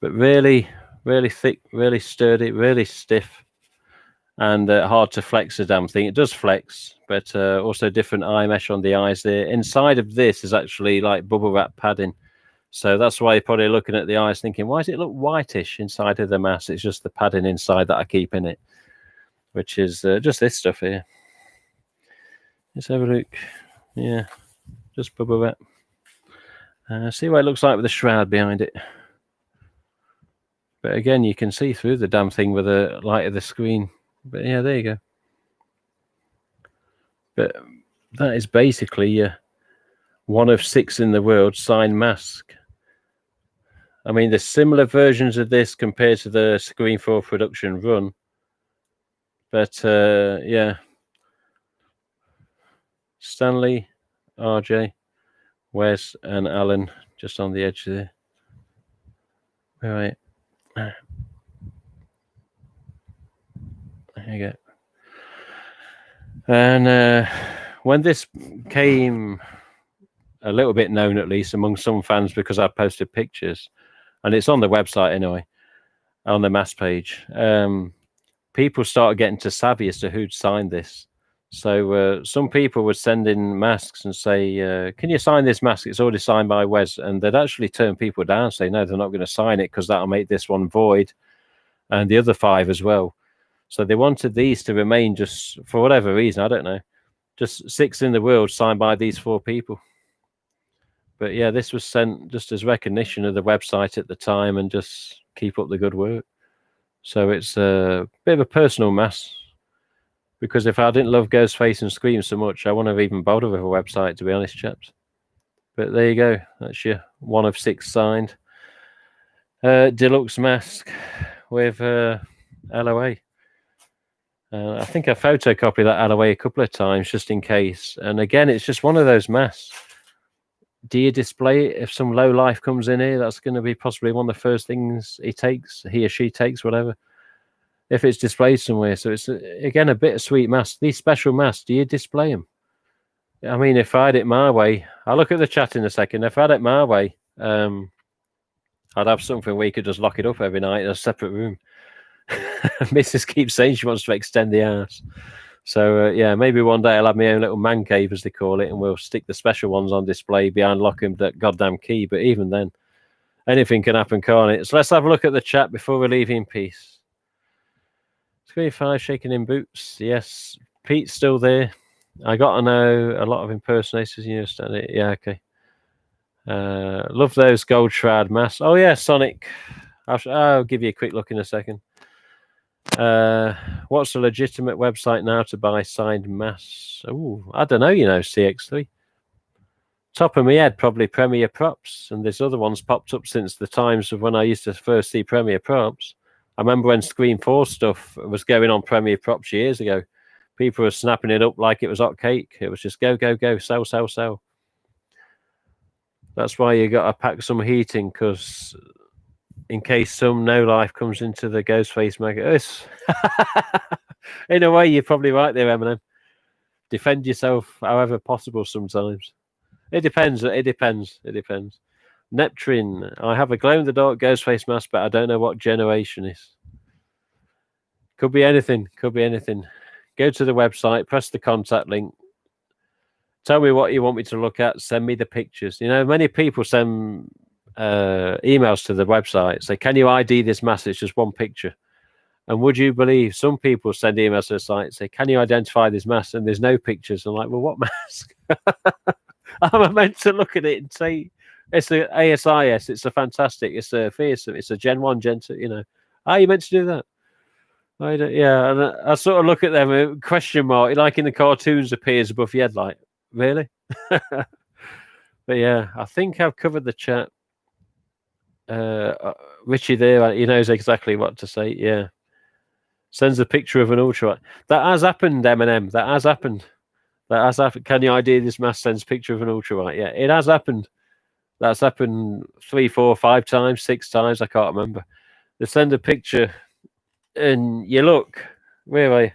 But really, really thick, really sturdy, really stiff. And hard to flex the damn thing. It does flex, but also different eye mesh on the eyes there. Inside of this is actually like bubble wrap padding. So that's why you're probably looking at the eyes thinking, why does it look whitish inside of the mask? It's just the padding inside that I keep in it, which is just this stuff here. Let's have a look. Yeah, just bubble wrap. See what it looks like with the shroud behind it. But again, you can see through the damn thing with the light of the screen. But yeah, there you go. But that is basically one of 6 in the world signed mask. I mean, there's similar versions of this compared to the Screen 4 production run. But yeah, Stanley, RJ, Wes, and Alan just on the edge there. All right. There you go. And when this came a little bit known, at least among some fans, because I posted pictures, and it's on the website anyway, on the mask page. People started getting too savvy as to who'd signed this. So some people would send in masks and say, can you sign this mask? It's already signed by Wes. And they'd actually turn people down, say, no, they're not going to sign it because that'll make this one void and the other 5 as well. So they wanted these to remain, just for whatever reason, I don't know, just 6 in the world signed by these 4 people. But yeah, this was sent just as recognition of the website at the time and just keep up the good work. So it's a bit of a personal mask, because if I didn't love Ghostface and Scream so much, I wouldn't have even bothered with a website, to be honest, chaps. But there you go. That's your 1 of 6 signed deluxe mask with LOA. I think I photocopied that LOA a couple of times just in case. And again, it's just one of those masks. Do you display it? If some low life comes in here, that's going to be possibly one of the first things he or she takes, whatever, if it's displayed somewhere. So it's, again, a bittersweet mask. These special masks, do you display them? I mean, if I had it my way, I'll look at the chat in a second. If I had it my way, I'd have something where you could just lock it up every night in a separate room. Mrs. keeps saying she wants to extend the house. So, yeah, maybe one day I'll have my own little man cave, as they call it, and we'll stick the special ones on display behind lock and that goddamn key. But even then, anything can happen, can't it? So let's have a look at the chat before we leave in peace. Screen 5 shaking in boots. Yes, Pete's still there. I got to know a lot of impersonators. You understand it? Yeah, okay. Love those gold shroud masks. Oh, yeah, Sonic. I'll give you a quick look in a second. What's a legitimate website now to buy signed masks? Oh, I don't know, CX3. Top of my head, probably Premier Props. And there's other ones popped up since the times of when I used to first see Premier Props. I remember when Scream 4 stuff was going on Premier Props years ago. People were snapping it up like it was hot cake. It was just go, go, go, sell, sell, sell. That's why you got to pack some heating, because in case some no life comes into the Ghostface mega. In a way, you're probably right there, Eminem. Defend yourself however possible sometimes. It depends. Neptune, I have a glow-in-the-dark Ghostface mask, but I don't know what generation is. Could be anything. Go to the website, press the contact link. Tell me what you want me to look at. Send me the pictures. Many people send emails to the website, say, can you ID this mask? It's just one picture. And would you believe some people send emails to the site, say, can you identify this mask? And there's no pictures. I'm like, well, what mask? I'm meant to look at it and say, it's a ASIS, it's a fantastic, it's a fearsome, it's a Gen 1, Gen 2, Are you meant to do that? Yeah, and I sort of look at them, question mark, like in the cartoons appears above your head, like, really? But yeah, I think I've covered the chat. Richie there, he knows exactly what to say. Yeah, sends a picture of an ultralight. That has happened, Eminem. That has happened. Can you ID this mask? Sends picture of an ultralight. Yeah, it has happened. That's happened 3, 4, 5 times, 6 times. I can't remember. They send a picture, and you look. Where are you?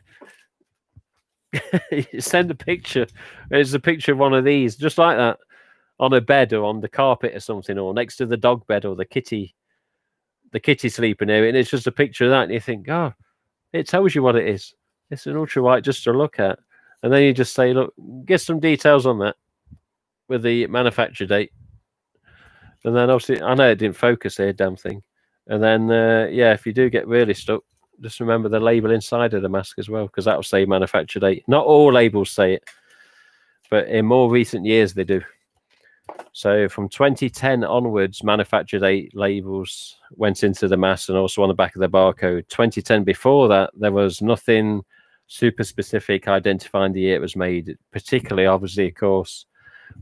You send a picture. It's a picture of one of these, just like that, on a bed or on the carpet or something, or next to the dog bed or the kitty sleeping area, and it's just a picture of that, and you think, oh, it tells you what it is. It's an ultralight just to look at, and then you just say, look, get some details on that with the manufacture date, and then obviously I know it didn't focus there, damn thing, and then yeah, if you do get really stuck, just remember the label inside of the mask as well, because that'll say manufacture date. Not all labels say it, but in more recent years they do. So from 2010 onwards, manufacture date labels went into the mask and also on the back of the barcode. 2010, before that, there was nothing super specific identifying the year it was made, particularly, obviously, of course,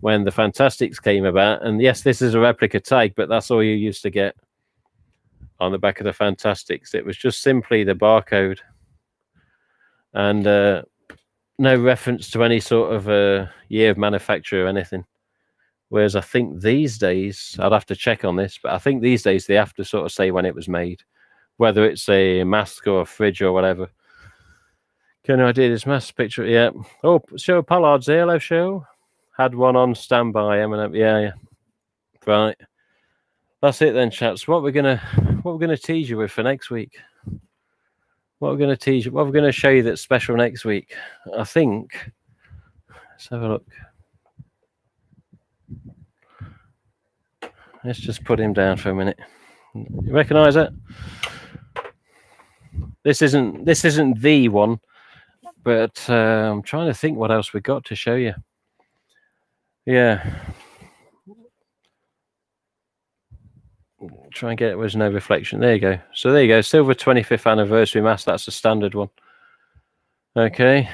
when the Fantastics came about. And yes, this is a replica tag, but that's all you used to get on the back of the Fantastics. It was just simply the barcode and no reference to any sort of year of manufacture or anything. Whereas I think these days, I'd have to check on this, but I think these days they have to sort of say when it was made, whether it's a mask or a fridge or whatever. Can I do this mask picture? Yeah. Oh, Show Pollard's here. Hello, Show. Had one on standby, M&M. Yeah. Right. That's it then, chaps. What we're gonna tease you with for next week. What we're gonna show you that's special next week. I think. Let's have a look. Let's just put him down for a minute. You recognise that? This isn't the one, but I'm trying to think what else we got to show you. Yeah. Try and get it with no reflection. There you go. So there you go. Silver 25th anniversary mask. That's the standard one. Okay.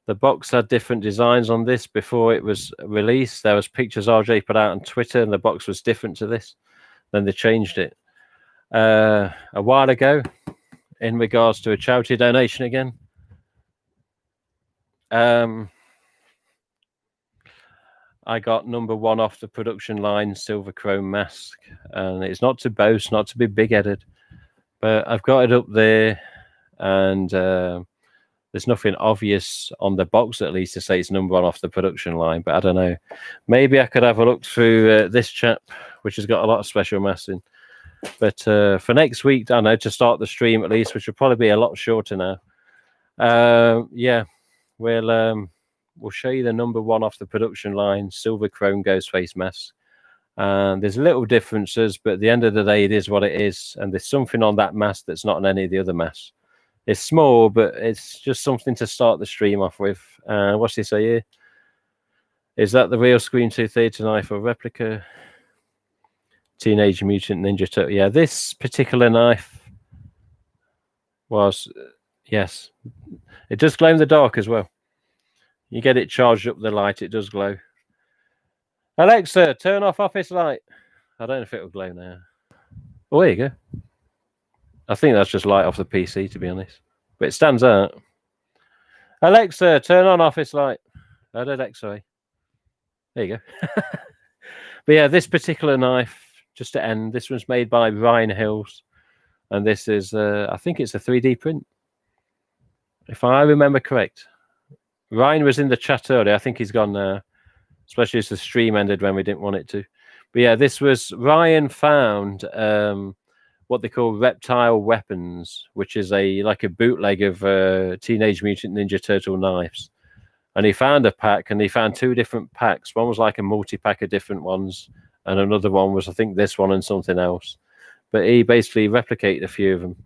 The box had different designs on this before it was released. There was pictures RJ put out on Twitter, and the box was different to this. Then they changed it a while ago in regards to a charity donation again. I got number 1 off the production line silver chrome mask, and it's not to boast, not to be big-headed, but I've got it up there, and there's nothing obvious on the box, at least, to say it's number 1 off the production line. But I don't know. Maybe I could have a look through this chap, which has got a lot of special masks in. But for next week, I don't know, to start the stream at least, which will probably be a lot shorter now. Yeah, we'll show you the number 1 off the production line silver chrome ghost face mask. And there's little differences, but at the end of the day, it is what it is. And there's something on that mask that's not on any of the other masks. It's small, but it's just something to start the stream off with. What's this here? Is that the real Screen 230 knife or replica? Teenage Mutant Ninja Turtle. Yeah, this particular knife was, yes. It does glow in the dark as well. You get it charged up the light, it does glow. Alexa, turn off office light. I don't know if it will glow now. Oh, there you go. I think that's just light off the PC, to be honest. But it stands out. Alexa, turn on office light. I did X-ray. There you go. But yeah, this particular knife, just to end, this was made by Ryan Hills. And this is, I think it's a 3D print. If I remember correct. Ryan was in the chat earlier. I think he's gone now. Especially as the stream ended when we didn't want it to. But yeah, this was, Ryan found what they call reptile weapons, which is like a bootleg of Teenage Mutant Ninja Turtle knives. And he found a pack, and he found 2 different packs. One was like a multi-pack of different ones, and another one was, I think, this one and something else. But he basically replicated a few of them.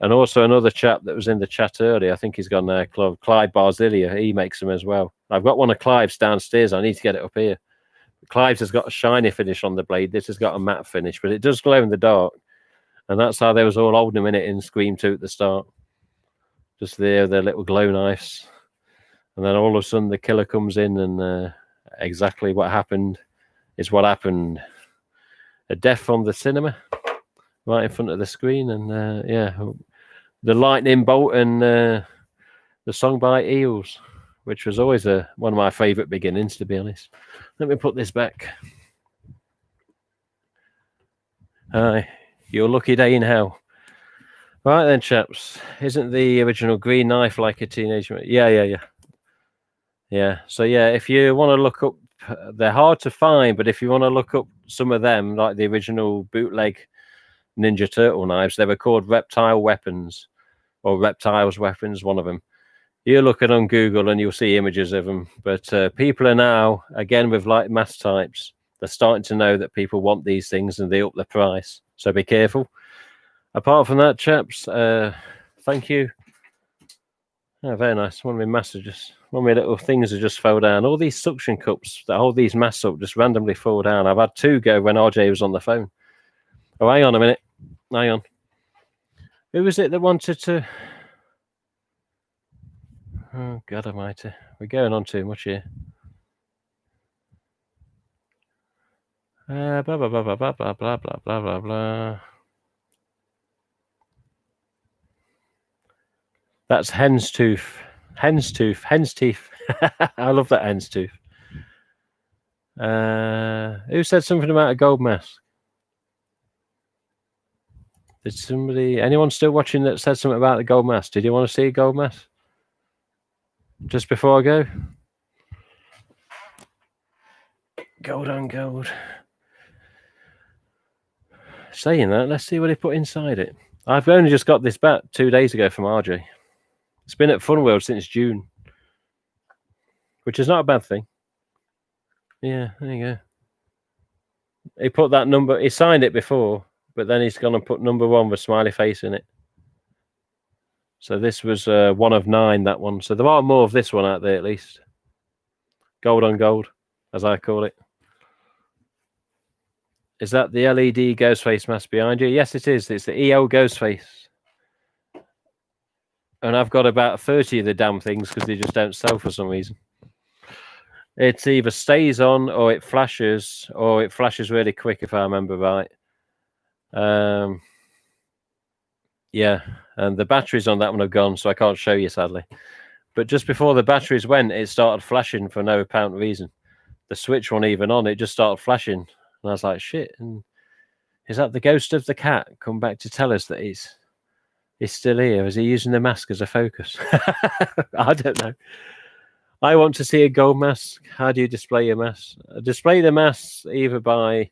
And also another chap that was in the chat earlier, I think he's gone there, Clive Barzilia, he makes them as well. I've got one of Clive's downstairs. I need to get it up here. Clive's has got a shiny finish on the blade. This has got a matte finish, but it does glow in the dark. And that's how they was all holding them in it in Scream 2 at the start. Just there, their little glow knives. And then all of a sudden the killer comes in, and exactly what happened is what happened. A death from the cinema right in front of the screen. And yeah, the lightning bolt and the song by Eels, which was always one of my favourite beginnings, to be honest. Let me put this back. Hi, your lucky day in hell. Right then, chaps. Isn't the original green knife like a teenage? Yeah. So yeah, if you want to look up, they're hard to find, but if you want to look up some of them, like the original bootleg Ninja Turtle knives, they were called reptile weapons, or reptiles weapons, one of them. You look at on Google and you'll see images of them. But people are now, again, with like mask types, they're starting to know that people want these things and they up the price. So be careful. Apart from that, chaps, thank you. Oh, very nice. One of my masks one of my little things have just fell down. All these suction cups that hold these masks up just randomly fall down. I've had 2 go when RJ was on the phone. Oh, hang on a minute. Hang on. Who was it that wanted to... Oh, God almighty. We're going on too much here. Blah, blah, blah, blah, blah, blah, blah, blah, blah, blah, blah. That's hen's tooth. Hen's tooth. Hen's teeth. I love that hen's tooth. Who said something about a gold mask? Did anyone still watching that said something about the gold mask? Did you want to see a gold mask? Just before I go? Gold on gold. Saying that, let's see what he put inside it. I've only just got this back 2 days ago from RJ. It's been at Fun World since June, which is not a bad thing. Yeah, there you go. He put that number, he signed it before, but then he's gonna put number 1 with smiley face in it. So this was 1 of 9, that one. So there are more of this one out there at least. Gold on gold, as I call it. Is that the LED Ghostface mask behind you? Yes, it is. It's the EO Ghostface. And I've got about 30 of the damn things because they just don't sell for some reason. It either stays on or it flashes really quick if I remember right. Yeah, and the batteries on that one have gone, so I can't show you sadly. But just before the batteries went, it started flashing for no apparent reason. The switch wasn't even on, it just started flashing. And I was like, shit, and is that the ghost of the cat come back to tell us that he's still here? Is he using the mask as a focus? I don't know. I want to see a gold mask. How do you display your mask? Display the mask either by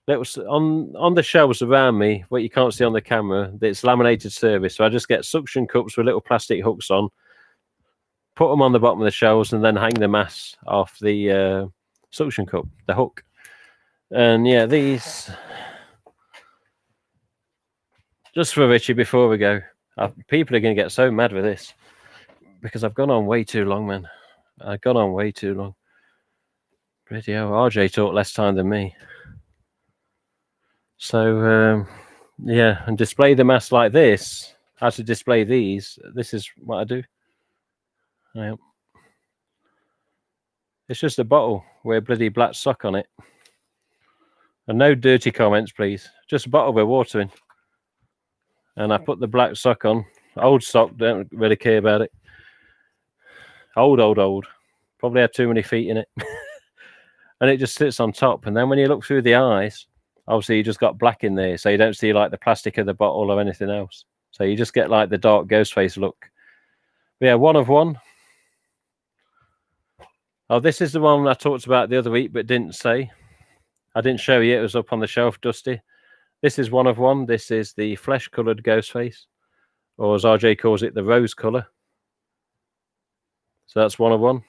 on the shelves around me, what you can't see on the camera, it's laminated surface. So I just get suction cups with little plastic hooks on, put them on the bottom of the shelves, and then hang the mask off the suction cup, the hook. And yeah, these, just for Richie before we go, people are going to get so mad with this because I've gone on way too long, man. I've gone on way too long. Bloody hell, RJ talked less time than me. So yeah, and display the mask like this. How to display these? This is what I do. Yeah. It's just a bottle with a bloody black sock on it, and no dirty comments, please. Just a bottle with water in, and I put the black sock on. Old sock, don't really care about it. Old. Probably had too many feet in it, and it just sits on top. And then when you look through the eyes, obviously you just got black in there, so you don't see like the plastic of the bottle or anything else. So you just get like the dark ghost face look. But yeah, 1 of 1. Oh, this is the one I talked about the other week, but didn't say. I didn't show you. It was up on the shelf, Dusty. This is 1 of 1. This is the flesh-coloured ghost face, or as RJ calls it, the rose colour. So that's 1 of 1.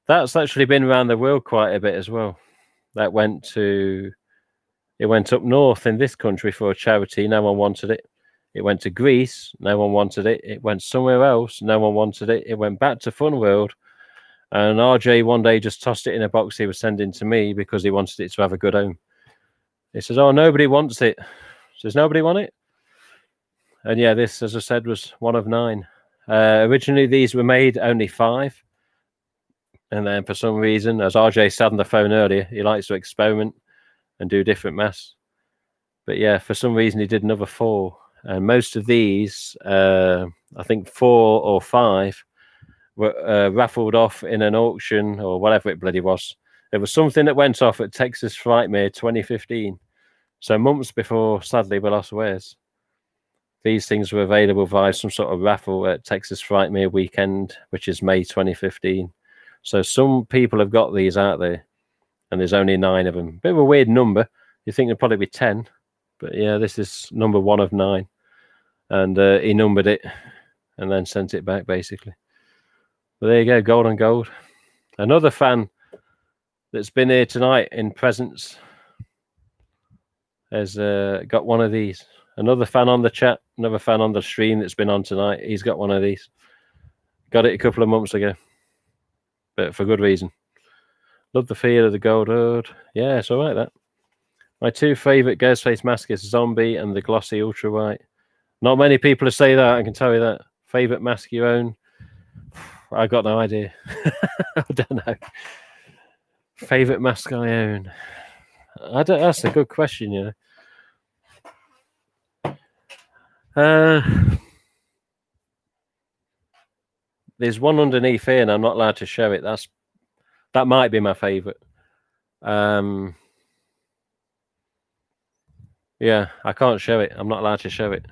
That's actually been around the world quite a bit as well. It went up north in this country for a charity. No one wanted it. It went to Greece. No one wanted it. It went somewhere else. No one wanted it. It went back to Fun World. And RJ one day just tossed it in a box he was sending to me because he wanted it to have a good home. He says, oh, nobody wants it. Does nobody want it? And yeah, this, as I said, was 1 of 9. Originally, these were made only 5. And then for some reason, as RJ said on the phone earlier, he likes to experiment and do different masks. But yeah, for some reason, he did another 4. And most of these, I think 4 or 5, were raffled off in an auction or whatever it bloody was. There was something that went off at Texas Frightmare 2015. So months before, sadly, we lost Wares. These things were available via some sort of raffle at Texas Frightmare weekend, which is May 2015. So some people have got these out there, and there's only 9 of them. Bit of a weird number. You think there'd probably be 10, but yeah, this is number 1 of 9. And he numbered it and then sent it back, basically. But there you go, gold on gold. Another fan that's been here tonight in presence has got 1 of these. Another fan on the chat, another fan on the stream that's been on tonight. He's got 1 of these. Got it a couple of months ago, but for good reason. Love the feel of the gold hood. Yeah, it's all right, that. My 2 favourite Ghostface masks is Zombie and the glossy ultra white. Not many people say that, I can tell you that. Favourite mask you own? I got no idea. I don't know. Favourite mask I own? That's a good question, you know. There's one underneath here, and I'm not allowed to show it. That might be my favourite. Yeah, I can't show it. I'm not allowed to show it.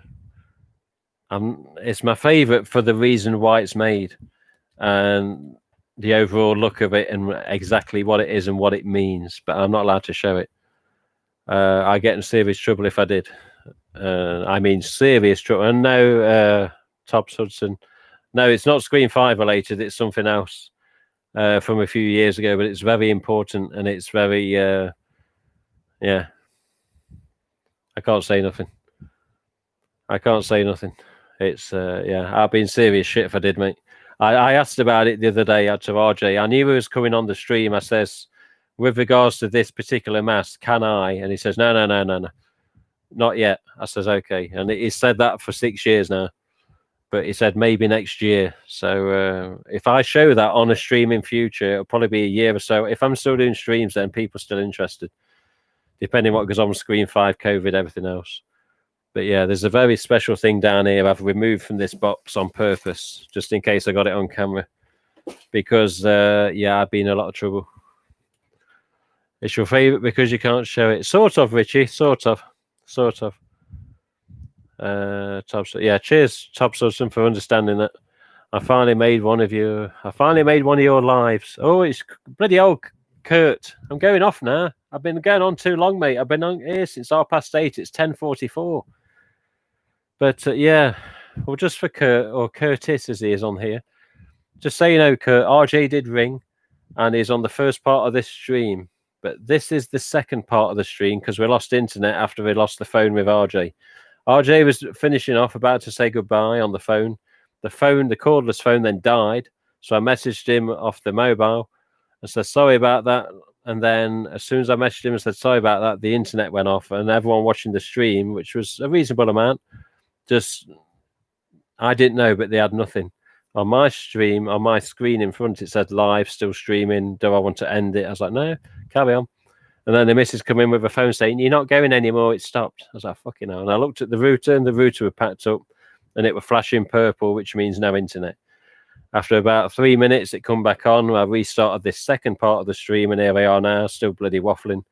It's my favourite for the reason why it's made. And the overall look of it and exactly what it is and what it means, but I'm not allowed to show it. I get in serious trouble if I did. I mean serious trouble. And no, Tobbs Hudson, no, it's not Screen 5 related. It's something else from a few years ago, but it's very important and it's very, yeah. I can't say nothing. It's, yeah, I'd be in serious shit if I did, mate. I asked about it the other day to RJ. I knew he was coming on the stream. I says, with regards to this particular mask, can I? And he says, no, not yet. I says, okay. And he said that for 6 years now. But he said maybe next year. So if I show that on a stream in future, it'll probably be a year or so. If I'm still doing streams, then people are still interested, depending what goes on Screen 5, COVID, everything else. But yeah, there's a very special thing down here I've removed from this box on purpose, just in case I got it on camera. Because, yeah, I've been in a lot of trouble. It's your favourite because you can't show it. Sort of, Richie. Sort of. Yeah, cheers, Tobbs Hudson, for understanding that. I finally made one of you. I finally made one of your lives. Oh, it's bloody old Kurt. I'm going off now. I've been going on too long, mate. I've been on here since 8:30. It's 10:44. But yeah, well, just for Kurt, or Curtis as he is on here, just so you know, Kurt, RJ did ring and he's on the first part of this stream. But this is the second part of the stream because we lost internet after we lost the phone with RJ. RJ was finishing off, about to say goodbye on the phone. The cordless phone then died. So I messaged him off the mobile and said, sorry about that. And then as soon as I messaged him and said, sorry about that, the internet went off and everyone watching the stream, which was a reasonable amount, I didn't know, but they had nothing. On my stream, on my screen in front, it said live, still streaming. Do I want to end it? I was like, no, carry on. And then the missus come in with a phone saying, you're not going anymore, it stopped. I was like, fucking hell. And I looked at the router and the router was packed up and it was flashing purple, which means no internet. After about 3 minutes, it come back on. I restarted this second part of the stream and here we are now, still bloody waffling.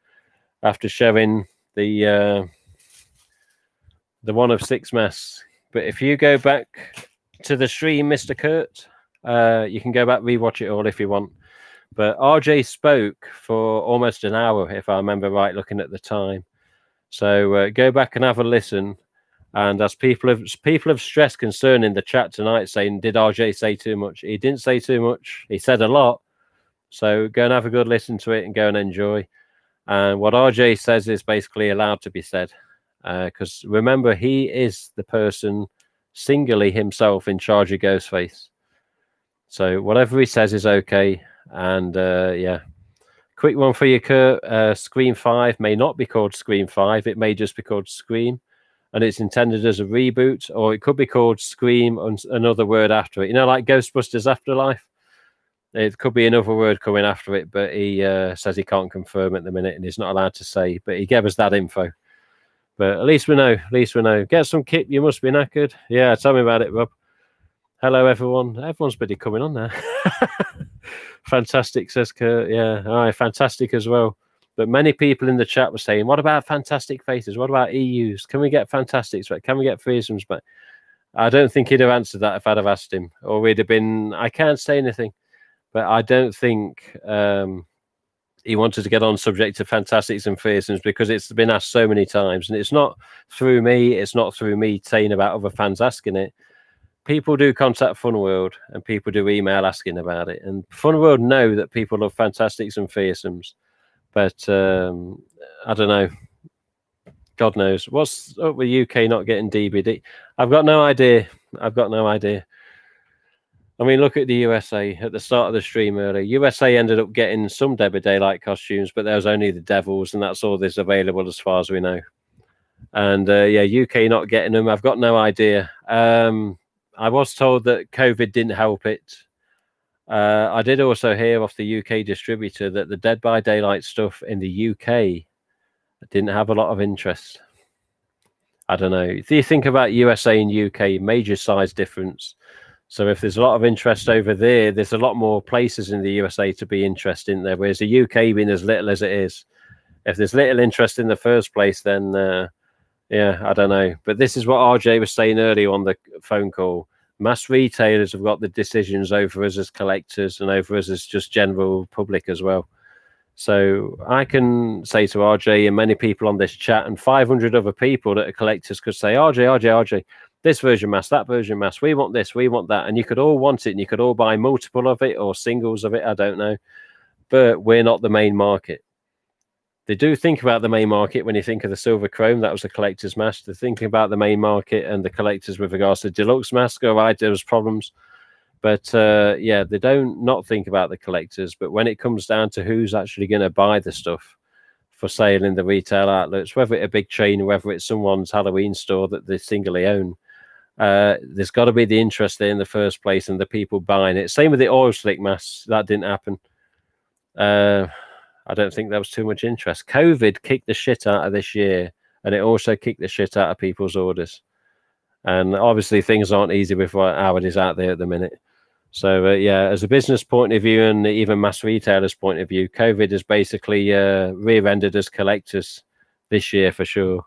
After showing the one of 6 masks. But if you go back to the stream, Mr. Kurt, you can go back, rewatch it all if you want. But RJ spoke for almost an hour, if I remember right, looking at the time. So go back and have a listen. And as people have stressed concern in the chat tonight, saying, did RJ say too much? He didn't say too much. He said a lot. So go and have a good listen to it and go and enjoy. And what RJ says is basically allowed to be said. Because remember, he is the person singularly himself in charge of Ghostface. So whatever he says is okay. And yeah, quick one for you, Kurt. Scream 5 may not be called Scream 5. It may just be called Scream. And it's intended as a reboot, or it could be called Scream and another word after it. You know, like Ghostbusters Afterlife. It could be another word coming after it, but he says he can't confirm at the minute and he's not allowed to say. But he gave us that info. But at least we know. Get some kit. You must be knackered. Yeah, tell me about it, Rob. Hello, everyone. Everyone's busy coming on there. Fantastic, says Kurt. Yeah, all right, fantastic as well. But many people in the chat were saying, what about fantastic faces? What about EUs? Can we get fantastics back? Can we get threesomes back? I don't think he'd have answered that if I'd have asked him. Or we'd have been, I can't say anything. But I don't think he wanted to get on subject to fantastics and fearsomes because it's been asked so many times. And it's not through me. It's not through me saying about other fans asking it. People do contact Funworld and people do email asking about it. And Funworld know that people love fantastics and fearsomes. But I don't know. God knows. What's up with UK not getting DBD? I've got no idea. I mean, look at the USA at the start of the stream earlier. USA ended up getting some Dead by Daylight costumes, but there was only the Devils, and that's all that's available as far as we know. And yeah, UK not getting them. I've got no idea. I was told that COVID didn't help it. I did also hear off the UK distributor that the Dead by Daylight stuff in the UK didn't have a lot of interest. I don't know. If you think about USA and UK, major size difference. So if there's a lot of interest over there, there's a lot more places in the USA to be interested in there. Whereas the UK being as little as it is, if there's little interest in the first place, then yeah, I don't know. But this is what RJ was saying earlier on the phone call. Mass retailers have got the decisions over us as collectors and over us as just general public as well. So I can say to RJ and many people on this chat and 500 other people that are collectors could say, RJ, this version mask, that version mask, we want this, we want that. And you could all want it and you could all buy multiple of it or singles of it, I don't know. But we're not the main market. They do think about the main market when you think of the silver chrome. That was a collector's mask. They're thinking about the main market and the collectors with regards to deluxe mask. All right, there was problems. But yeah, they don't not think about the collectors. But when it comes down to who's actually going to buy the stuff for sale in the retail outlets, whether it's a big chain or whether it's someone's Halloween store that they singly own, there's got to be the interest there in the first place and the people buying it. Same with the oil slick masks. That didn't happen. I don't think there was too much interest. COVID kicked the shit out of this year, and it also kicked the shit out of people's orders. And obviously, things aren't easy with how it is out there at the minute. So, yeah, as a business point of view and even mass retailers' point of view, COVID has basically rear-ended us collectors this year for sure.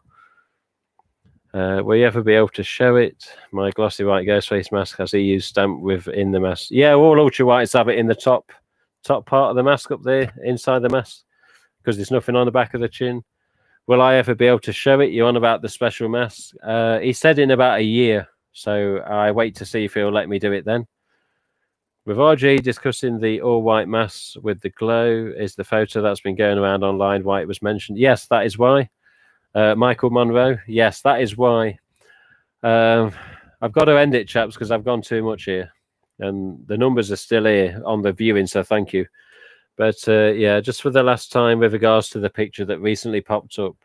Will you ever be able to show it? My glossy white ghost face mask has EU stamp within the mask. Yeah, all ultra whites have it in the top part of the mask up there, inside the mask, because there's nothing on the back of the chin. Will I ever be able to show it? You're on about the special mask. He said in about a year, so I wait to see if he'll let me do it then. With RG discussing the all-white masks with the glow, is the photo that's been going around online why it was mentioned? Yes, that is why. Michael Monroe, yes, that is why. I've got to end it, chaps, because I've gone too much here. And the numbers are still here on the viewing, so thank you. But yeah, just for the last time with regards to the picture that recently popped up.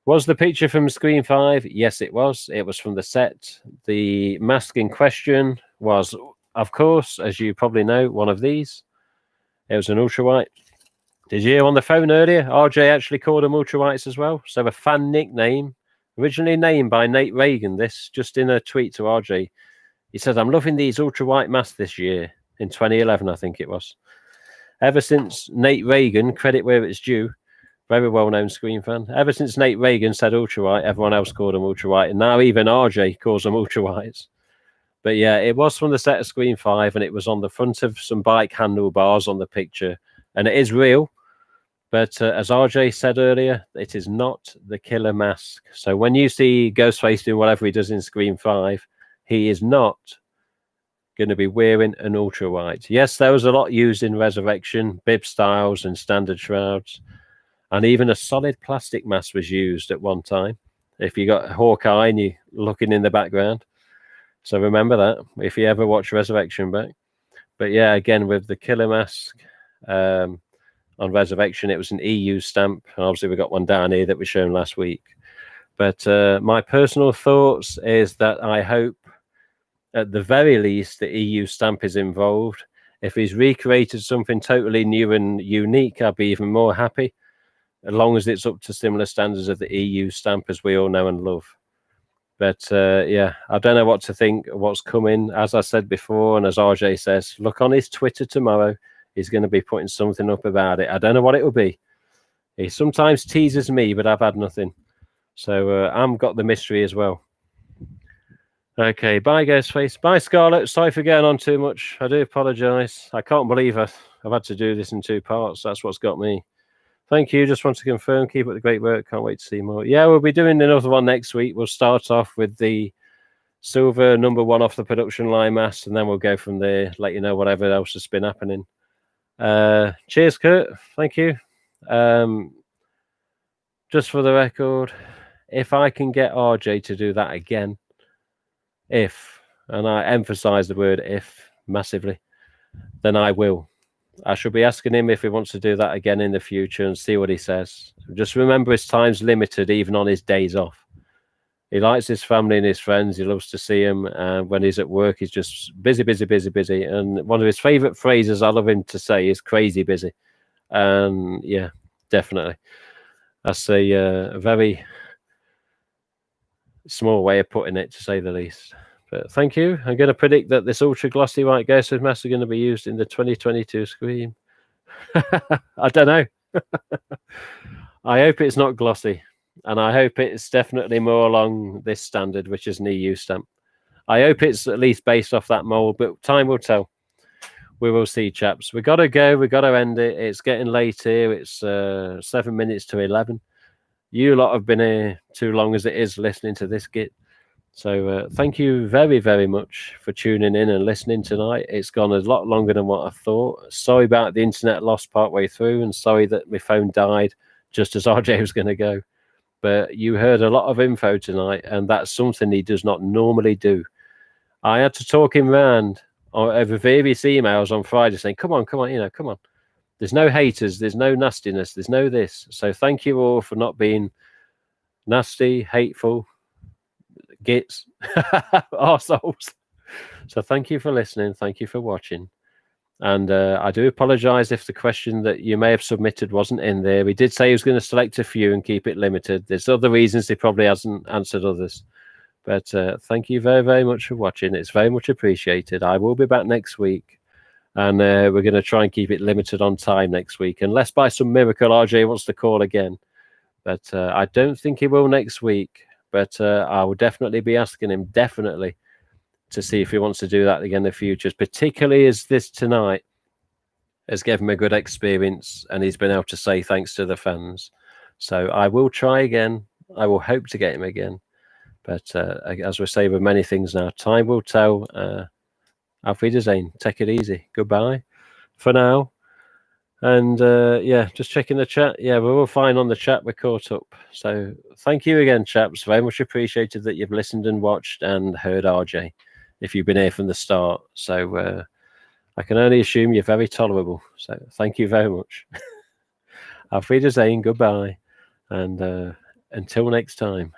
Was the picture from Screen 5? Yes, it was. It was from the set. The mask in question was, of course, as you probably know, one of these. It was an ultra white. Did you hear on the phone earlier? RJ actually called them ultra whites as well. So a fan nickname, originally named by Nate Reagan, this just in a tweet to RJ. He said, I'm loving these ultra white masks this year, in 2011, I think it was. Ever since Nate Reagan, credit where it's due, very well-known Screen fan. Ever since Nate Reagan said ultra white, everyone else called them ultra white. And now even RJ calls them ultra whites. But yeah, it was from the set of Screen 5 and it was on the front of some bike handlebars on the picture. And it is real. But as RJ said earlier, it is not the killer mask. So when you see Ghostface doing whatever he does in Screen 5, he is not going to be wearing an ultra white. Yes, there was a lot used in Resurrection, bib styles and standard shrouds. And even a solid plastic mask was used at one time. If you got Hawkeye and you're looking in the background. So remember that if you ever watch Resurrection back. But yeah, again, with the killer mask on Resurrection, it was an EU stamp. And obviously, we got one down here that was shown last week. But my personal thoughts is that I hope at the very least the EU stamp is involved. If he's recreated something totally new and unique, I'd be even more happy, as long as it's up to similar standards of the EU stamp as we all know and love. But yeah, I don't know what to think of what's coming. As I said before, and as RJ says, look on his Twitter tomorrow. He's going to be putting something up about it. I don't know what it will be. He sometimes teases me, but I've had nothing. So I've got the mystery as well. Okay, bye, Ghostface. Bye, Scarlett. Sorry for getting on too much. I do apologise. I can't believe I've had to do this in 2 parts. That's what's got me. Thank you. Just want to confirm. Keep up the great work. Can't wait to see more. Yeah, we'll be doing another one next week. We'll start off with the silver #1 off the production line mask, and then we'll go from there, let you know whatever else has been happening. Cheers, Kurt. Thank you. Just for the record, if I can get RJ to do that again, and I emphasize the word if massively, then I will. I should be asking him if he wants to do that again in the future and see what he says. Just remember his time's limited, even on his days off. He likes his family and his friends. He loves to see them. And when he's at work, he's just busy, busy, busy, busy. And one of his favorite phrases I love him to say is crazy busy. And yeah, definitely. That's a very small way of putting it, to say the least. But thank you. I'm going to predict that this ultra glossy white ghost mask are going to be used in the 2022 Scream. I don't know. I hope it's not glossy. And I hope it's definitely more along this standard, which is an EU stamp. I hope it's at least based off that mold, but time will tell. We will see, chaps. We got to go. We got to end it. It's getting late here. It's 7 minutes to 11. You lot have been here too long as it is listening to this git. So thank you very, very much for tuning in and listening tonight. It's gone a lot longer than what I thought. Sorry about the internet loss partway through, and sorry that my phone died just as RJ was going to go. But you heard a lot of info tonight, and that's something he does not normally do. I had to talk him round over various emails on Friday saying, come on, come on. There's no haters, there's no nastiness, there's no this. So thank you all for not being nasty, hateful, gits, arseholes. So thank you for listening. Thank you for watching. And I do apologize if the question that you may have submitted wasn't in there. He did say he was going to select a few and keep it limited. There's other reasons he probably hasn't answered others. But thank you very, very much for watching. It's very much appreciated. I will be back next week. And we're going to try and keep it limited on time next week. Unless by some miracle RJ wants to call again. But I don't think he will next week. But I will definitely be asking him, definitely, to see if he wants to do that again in the future, particularly as this tonight has given him a good experience and he's been able to say thanks to the fans. So I will try again. I will hope to get him again. But as we say with many things now, time will tell. Auf Wiedersehen. Take it easy. Goodbye for now. And yeah, just checking the chat. Yeah, we're all fine on the chat. We're caught up. So thank you again, chaps. Very much appreciated that you've listened and watched and heard RJ, if you've been here from the start. So I can only assume you're very tolerable. So thank you very much. Auf Wiedersehen. Goodbye. And until next time.